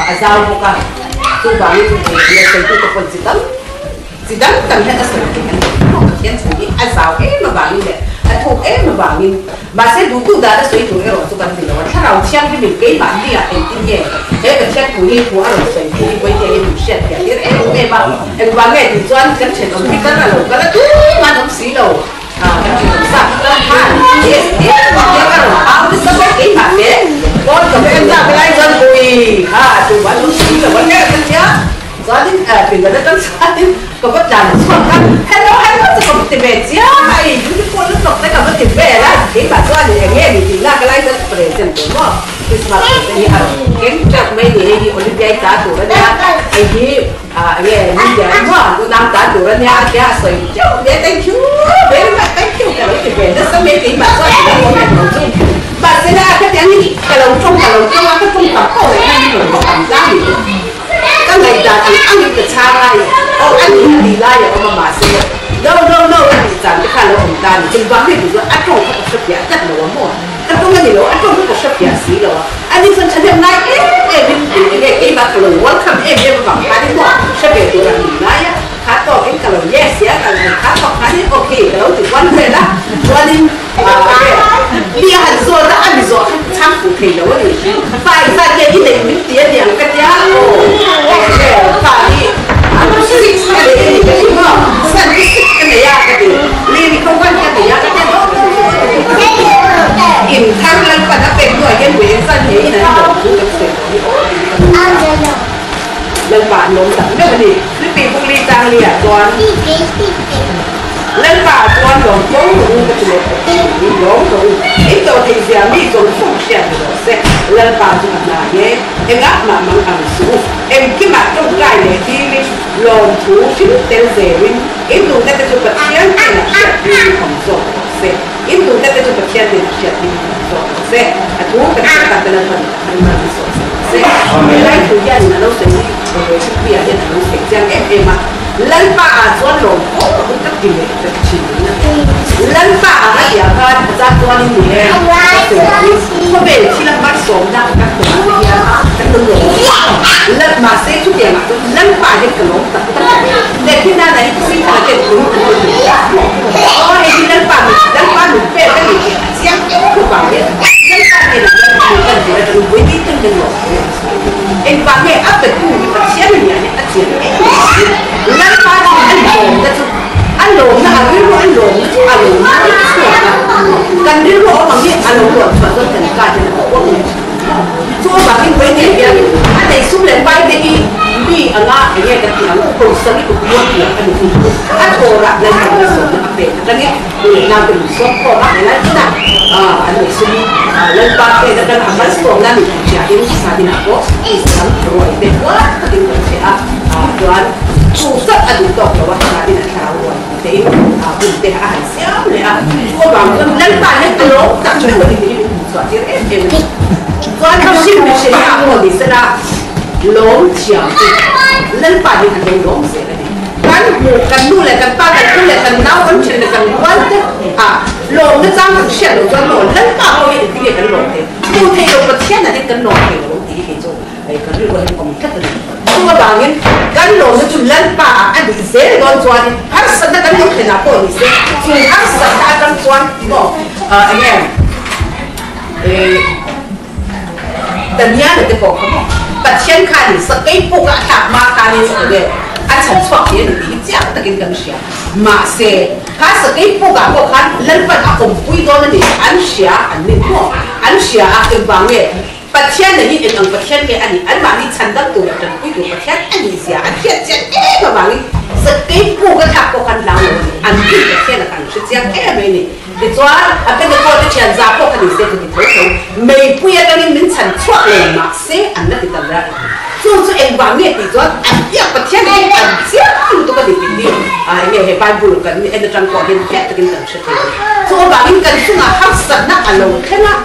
Azal buka, tu bagi tu dia tentu tu pun sidang kan ada sebenarnya. Kian sendiri azal mabangin deh, aku mabangin. Masih dulu dah ada suai tu orang tu kan bilang, kalau siang ni bilkai mandi ya intinya, kerja kuih kuah orang suai kuih kuih dia itu siap dia. Memang, bangai tu tuan kerja tu kita kalau tu mana mesti lo. Dia kalau aku sampai kimak deh, kau sampai enggak belajar kuih, tu baru sih lo banyak kerja. Jadi, bila datang saya, kau berjalan semua. Hello, tu kau tiba-tiba, itu pun lu tak kau tiba lah. Kita soal yang ni, nak kalau itu present tu, Christmas ni harus. Kita main ni Olimpiade satu, ada nhà kia soi cháu bé thank you very much thank you cái cái bé nó sao mấy cái bà soi cái nó mẹ nó chung bà sẽ là cái tiếng gì cái lồng trong cái không phải cổ này hay như một cảm giác gì cái này là thì ăn cái cha này ăn thì lại ở mà sẽ no anh chẳng cái khả năng ông ta thì chính bản thì tôi ăn không có sắp giả chắc là quá muộn anh không nghe gì đâu anh không có sắp giả gì đâu anh đi phân chân em này em cái bà cái lồng welcome em vào cái đi qua sắp giả tôi làm gì này khá to cái cái lồng yes ya cái lồng khá to khá đi ok cái lồng thì quan hệ đó quan đi đi ăn rồi đã ăn rồi tham phụ thì đâu đi phải cái gì này mình tiền tiền cái giá phải đi anh không biết cái gì cái gì mà sao cái này cái gì liên không quan cái này cái đó in thang lên và nóเป็นหน่วยเย็นเวียนสั้นนี้นะlần bà nôn tận đó mà đi cứ bị phong ly tăng liền toàn lần bà toàn rồi cố rồi cái chuyện này rồi ít rồi thì giờ đi rồi không xem được sẽ lần bà chúng là nhé em áp mà mang ăn xuống em cái mặt trong cái này thì lòng thú chính tên dễ bên ít rồi ta cho bật chén thì là sẽ đi không rồi sẽ ít rồi ta cho bật chén thì là sẽ đi không rồi sẽ thú cái này taเป็นคนมันมาที่สุดsẽ lấy thời gian là nó sẽ bây giờ hiện tại sẽ giang em mà lần bà cho lồng có một cái gì đấy chỉ lần bà cái gì à ra cho đi nhỉ có về khi là bắt sống ra các cái lồng lần mà sẽ chút tiền mà lần bà cái lồng để khi nào này xin là cái lồng ôi khi lần bà mình về cái gì giang không bảo biết lần bà này là lần gì là với cái tên lồng em và nghe áp lực của mình phải xem như này anh chuyện lần ba thì anh lộn là anh lộn cần đi lộn bằng gì anh lộn và tôi cần cả thì nó có gì cho bà cái với này kia anh này xuống lên bay thì đi ở là cái nghe cái tiếng cổ sân của quân là anh cổ lại lên cái số nó về nó nghe người nào cũng số cổ lại lại thế nào anh này xuống lên ba cái nó đang làm bánh số là mình chỉ ăn những sao thì nào có sáng rồi để quá thì mình sẽ đoán chủ sắc anh được đọc là sao thì là sao rồi thế mình sẽ ăn xéo này cho bằng lên ba cái lỗ đặt cho người thì mình soạn tiếng em còn không xin mình sẽ làm một cái là lốm chiang lên ba thì thành lốm sẽ là kan mu kan nu le kan pa kan tu le kan nau kan chen le kan wan te lom nó trang kan shen lo cho lo lên ba ho ye ti kan lo te tu thei lo pat chen na te kan lo te lo ti ke cho ai kan ri ko he kom kat ni tu ba ngin kan lo nó chu lên ba an di se lo chuan har sa na kan lo te na ko ni se chu har sa ta kan chuan bo again dan ya le te ko ko pat chen kha ni sa kai pu ka ta ma ka ni sa de anh sản xuất hiện được cái chắc là cái gì mà sẽ các sự cái phụ cả của hắn lần phần áp dụng quy đó là gì anh sẽ cái vàng này bát thiên là gì anh bát thiên cái anh vàng đi chăn đất tủ trần quy tủ bát thiên anh sẽ anh thiên cái vàng này sự cái phụ cái tháp của hắn là anh đi bát thiên là hắn sẽ chắc cái này thì cho anh cái cô cái chuyện giá của hắn sẽ cái thôi mấy phụ cái này mình sản xuấtเลยmà sẽ anh là cái tầm ra so em vàng này thì cho anh biết bát thiên này anh sẽ anh tụi cái gì đi anh nghe bài bùn cái anh trang có cái cái cần sẽ thế so vàng này cần chúng ta hấp dẫn nó anh lâu thế nào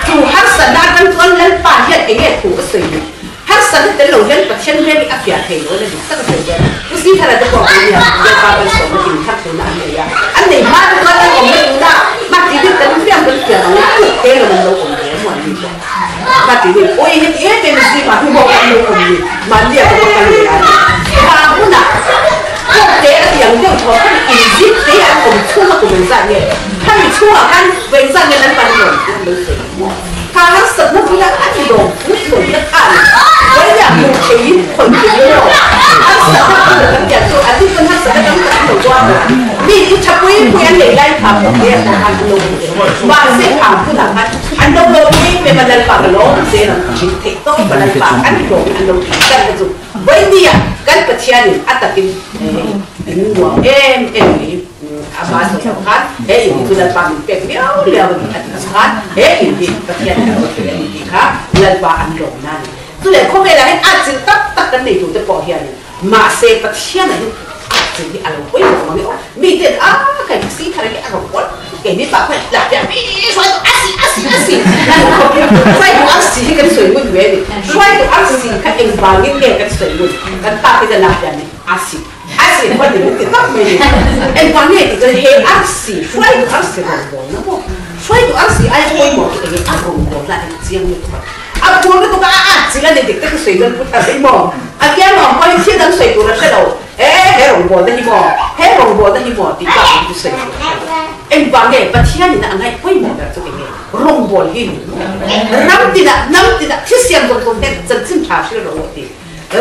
chủ hấp dẫn nó cần cho lên ba hiện cái nghệ thủ cái sự hấp dẫn cái lâu lên bát thiên này áp dụng thế rồi là tất cả đều cái gì thay là cái quan điểm là cái ba cái số mình hấp dẫn nó này à anh này mà nó là còn mấy đó mà chỉ biết cái phim cái kiểu nó cái là mình đâu còn nhớ mà đi mà chỉ biết ôi cái gì mà không có đâu còn gì mà đi cái cái gì à mà cũng là cái tiếng điều cho cái ý chí cái anh cũng chua của mình ra nhỉ他你出了看为上面能把你弄他什么不要看你懂不懂的看我俩有钱很多他什么不能讲说啊你跟他什么都有关的你他不会不然你来他不会我看不懂ว่าเส้นทางผู้หลังอันโดนโดนนี่เป็นมันปากกระโหลกเส้นชิ้นเทโต้มันปากอันโดนกันกระจุกไว้เนี่ยกันประเทศนี่อัตตะกินหัวนี่อาบาสของเขาอยู่ที่ระดับเป็นเลี้ยวเลี้ยวที่อันนั้นอยู่ที่ประเทศเราเป็นที่ค่ะระดับอันโดนนั่นสุดเลยเขาไม่ได้อาจจะตัดกันในตัวจะปล่อยเนี่ยมาเสพประเทศไหน สิ่งที่อารมณ์ไม่หมดมีแต่ใครซีทะเลอารมณ์หมดเก่งนี่ปากไม่หลับอย่างนี้ช่วยตัวอาศีนั่นเขาเรียกช่วยตัวอาศีกันสวยมุ่งเวดิช่วยตัวอาศีกันเองบางเงี้ยกันสวยมุ่งกันปากที่จะหลับอย่างนี้อาศีคนเดียวติดตั้งไม่ได้เองบางเงี้ยจะเฮอาศีช่วยตัวอาศีหมดนะพวกช่วยตัวอาศีไอ้คนหมดเองอารมณ์หมดละเสียงนี่ตัวอาคนก็ต้องสิละเด็กๆก็สวยกันพุทธะไม่มองอาแกมองพอที่เชื่อตั้งสวยตัวละเช่นเราเฮ้รงบอลได้ที่มองเฮ้รงบอลได้ที่มองติดกับที่สวยเอ็งบางเงี้ยประเทศนี่นะอันไหนไม่มองแบบตัวเองรงบอลที่น้ำติดที่เสียงตรงๆเนี่ยจะจิ้มชาชื่อเราดี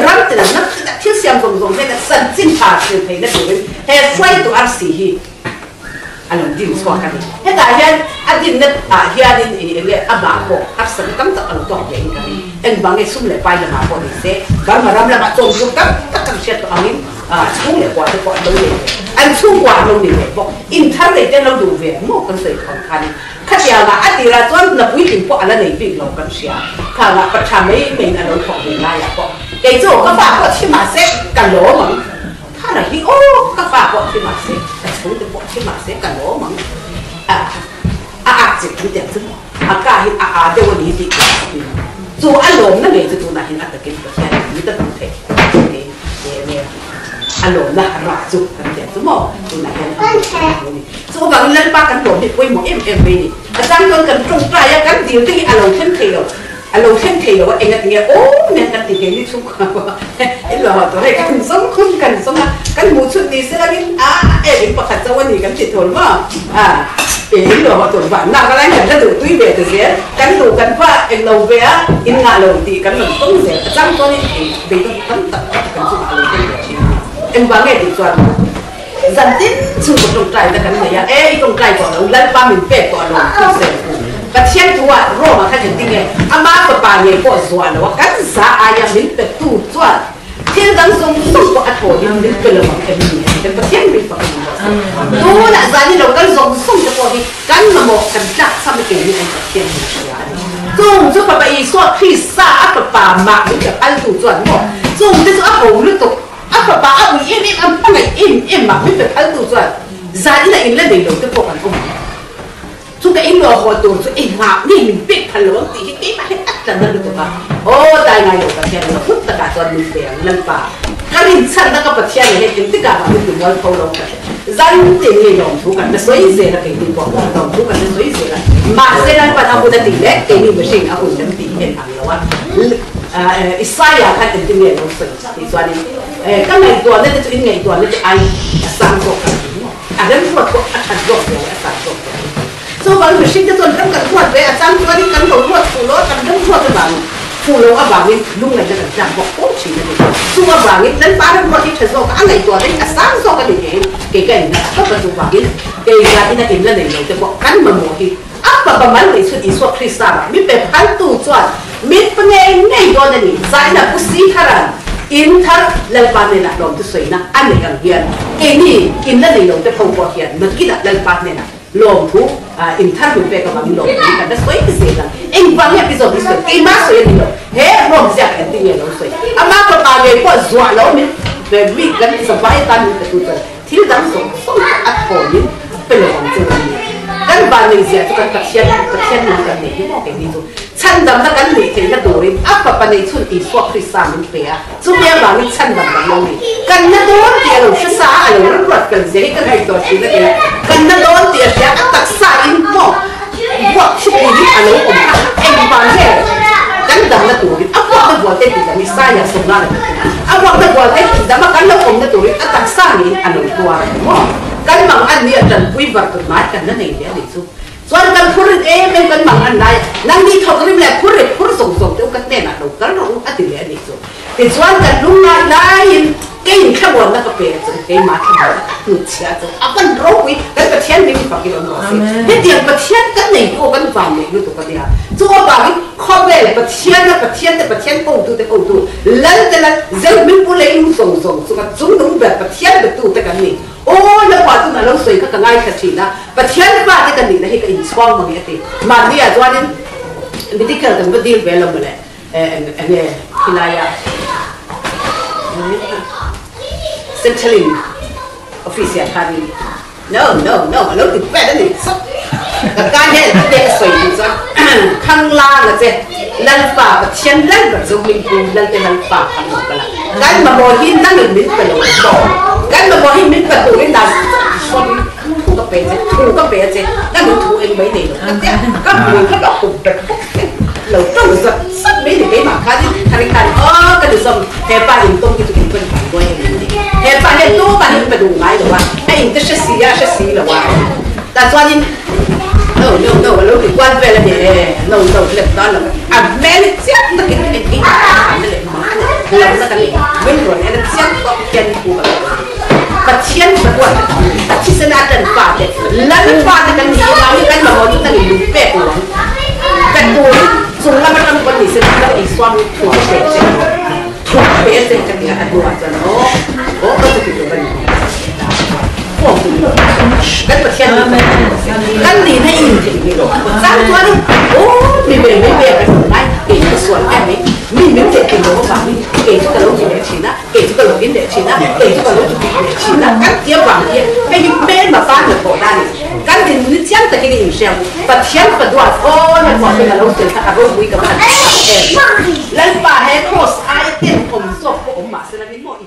น้ำติดที่เสียงตรงๆเนี่ยจะจิ้มชาชื่อเพลงนั่นเองเฮ้ช่วยตัวอาศีอันนั้นดิ้นสวากันเฮ้แต่เฮ้อันดิ้นเนี่ยเฮ้อันดิ้นเนี่ยอาบาโบอัศจรรย์ตั้งแต่อันตัวใหญ่กันเอ็งบางเงี้ยสุ่มเลยไปเลยมาพอดีเซ่บางมารำละมาจงจุกตั้งเชื่อตัวอันนี้ชุ่มเลยกว่าจะกว่าลงเลยอันชุ่มกว่าลงเลยบอกอินเทอร์เน็ตเราดูเวียนโม่กันเลยของคันขัดยาวละอดีตเราจนนับวิถีพวกอะไรในปีเรากันเสียข้าละประชาไม่เป็นอะไรของเวลาอย่างบอกไอ้โจ้ก็ฝากก็ที่มาเซ่กันโหลมั้งถ้าไหนที่โอ้ก็ฝากก็ที่มาเซ่แต่ฉันจะบอกที่มาเซ่กันโหลมั้งจิตทั้งเจ็ดซึ่งอากาศเดี๋ยววันนี้ดีจูอารมณ์นั่นเองจะดูน่าเห็นอัตกินประเทศนี้ต้องทำเทเนี่ยอารมณ์น่ะรักจุกทั้งเจ็ดซึ่งมองดูน่าเห็นจูบางเรื่องปากกันโดดที่คุยหมดเอ็มไปนี่อาจารย์คนกันตรงใจกันเดียวที่อารมณ์เข้มเขียวอารมณ์เข้มเขียวว่าเองกันเนี่ยโอ้เนี่ยกันตีเองนี่ชุ่มกว่าไอ้หล่อตัวให้กันสมคุ้มกันสมกันหมูชุดนี้เสียแล้วนี่เอ็มประคัตเจ้าวันนี้กันติดทนว่าเองหล่อตัวบ้านนักอะไรกันจะดูตุ้ยเบียดเสียกันดูกันว่าเองเราเบียอินงานเราตีกันหนึ่งต้องเสียอาจารย์ตัวนี้เบียดตั้งแต่กันสุดอารมณ์เข้มเขียวเอ็มบางเงี้ยติดจวนจันทินชุ่มตรงใจแต่กันเนี่ยตรงใจก่อนเราเล่นปลาหมิ่นเป็ดก่อนเราขึ้นเสียประเทศทัวร์โรมาขั้นถึงไงอามาก็ปาเย่ก็สวนว่ากันสาอายามินเป็ดตู้จวนเที่ยงดังส่งก็อัดโหดิมินเป็นละมันเป็นเป็นประเทศเป็นฝั่งนู้นน่ะจานี่เรากันส่งจะพอดีกันมาหมกกันจักซ้ำเป็นนี่ไอ้ประเทศนี้จุ่มไปอีสวดพิซซ่าอัปปามาไม่จะอันตู้จวนหมดจุ่มที่สุดอัปโหหรือตกอัปปาอัปอิ่มอัปปาอิ่มมาไม่จะอันตู้จวนจานี่น่ะอินเล่นเดี๋ยวจะพอกันทุกอย่างเราหัวตัวเองมานี่มันปิดพลังตีที่มาให้อัดจังเลยตัวบ้าโอ้ได้ไงอยู่กับเชียงเราพุทธกาลตัวมีเสียงนั่นป่ะการินสันนักกับเชียงเนี่ยจริงที่การมันอยู่วันเขาลงกันจันเจนี่ลงทุกันแต่สวยเสียละกันที่บอกว่าลงทุกันแต่สวยเสียละมาเสียนั้นปัญหาบุตรตีเล็กเจนี่ไม่ใช่อาคุณจะตีเห็นทางแล้วว่าอิสราเอลเขาจะตีเนี่ยลงสุดที่ส่วนนี้ก็ในตัวนั้นจะในตัวนั้นจะไอ้สามตัวกันอันนั้นพวกอันตัวเดียวสามตัวส่วนบางสิ่งที่ตัวนั้นกันพวดไปอาจารย์ตัวนี้กันพวดฟูโรกันทั้งพวดกันบางฟูโรอ่ะบางนี่ลุงไหนจะกันจับบอกโอ้ชิเลยส่วนบางนี่นั้นป้าทั้งหมดที่เธอส่งอันไหนตัวนี้อาจารย์ส่งกันเองเก่งๆนะก็เป็นตัวบางนี่เก่งๆที่นั่นเองนั่นเองเลยจะบอกกันมาหมดที่อัปปะประมาณเลยสุดอีสวดคริสต์มามีเป็นพันตัวจวนมีเป็นไงตัวนี้ใจน่ะกุศลขนาดอินทร์เล่นปานเนี่ยนะลงที่สวยนะอันนี้กันเฮียนเก่งนี่กินแล้วนี่ลงจะพงพอเฮียนมันกินอะเล่นปานเนี่ยนะลงทุกอินทร์ดูไปกับมันลงกันแต่สวยที่สุดนะเอ็งบางอย่างพิเศษกี่มาสวยนี่ลงเฮ้ลงจากกันที่เนี่ยลงสวยอามาก็ตายเลยก็สวยแล้วนี่แบบวิ่งกันสบายตันกันทุกคนที่ดังส่งอัดโผล่นี่เป็นลงจริงกันบางอย่างเสียทุกคนกับเชียนนั่งกันเนี่ยที่บอกเองนี่ทุกฉันดำนักกันหลีถึงกระโดดอัปปะปนในชุนอีสวกคริสต์มันเปียจุดเดียวบางนี่ฉันดำนักลงนี่กันนัดโดนเดียวเราศึกษาอะไรเราตรวจกันเสียกันให้ตัวชีวิตเองกันนัดโดนเดียวเสียอัตสาอินโมบอกชีวิตนี้อะไรผมเอ็งบางเนี่ยกันดำนักตัวอัปปะนักบัวเต็มที่มีสายส่งมาเลยอัปปะนักบัวเต็มที่ดำนักกันแล้วผมนักตัวอัตสาอินอะไรตัวโมกันบางอันเนี่ยจันคุยแบบกฎหมายกันนั่นเองเดียวดิสุส่วนกันพูดเป็นกันบางอันได้นั่งดีเขาก็เรียกแหละพูดส่งเจ้ากันเต้นอ่ะเรากันเราอัดติเลยนี่สุดแต่ส่วนกันลุงนายได้เก่งแค่วันนั้นก็เปลี่ยนจนเก่งมาที่เราคือเชียร์จนอ่ะกันรู้วิกันประเทศนี้มีความคิดว่าเราสิที่เดียวประเทศกันไหนก็กันฟังเนี่ยรู้ตัวกันเนี่ยจัวบางข้อเวลประเทศนะประเทศโอ้ดูแต่โอ้ดูเล่นแต่ละเจ้าไม่พูดเลยส่งสุกันจุ่มลงแบบประเทศแบบตัวแต่กันนี่โอ้แล้วพอตัวนั้นเราสวยก็ง่ายแค่ทีนะประเทศบ้านที่กันนี่นะให้กันอินสปองมาเนี่ยทีมาเนี่ยตัวนี้ไม่ได้เกิดกันไม่ดีเวลามันเลยเนี่ยที่ไหนอะเซนทรัลิน official hari no lo ti pe da ni so ka he de soi ni so khang la la che lan pa pa chen lan ba zo ling ku lan te lan pa kan lo kala kan ma bo hin nan ni pe lo bo kan ma bo hin min pa tu ni da so ku ka pe che na du thu en mai ni ka bu ka lo ku pe lo trong giật sắp mấy thì cái mà khá đi thằng cái cái được xong hè ba hình tông cái tụi mình phải quay hè ba hè tu ba hình phải đủ ngay rồi anh hình cái sẽ xí là quá ta cho nên no lúc thì quan về là để no lệ đó là mẹ nó chết nó cái nó lệ má làm ra cái này bên rồi nó chết có tiền của bạch chiến bạch quan chỉ sẽ là trần phạt đấy lần phạt cái gì mà như cái mà họ những cái gì đúng về của cái của dùng làm ăn con thì sẽ là cái xoan của cái bể thuộc bể sẽ cái này của cho nó có cái gì của mình cái bậc chân cái gì hay nhìn thì mình đồ sáng qua đi mình về cái phần này kể cái xuân em ấy mình miếng tiền đồ vào mình kể cho cái lỗ gì để chỉ đó kể cho cái lỗ kiến để chỉ đó kể cho cái lỗ để chỉ đó cắt tiếp vào kia cái bên mà phá được cổ đan cái gì nó chém từ cái gì xem bậc chân bậc đoạt nó bỏ cái lỗ tiền ta rồi quý các bạn lên bà hay cross ai tiềnผมศพผมmà sẽ là cái mọi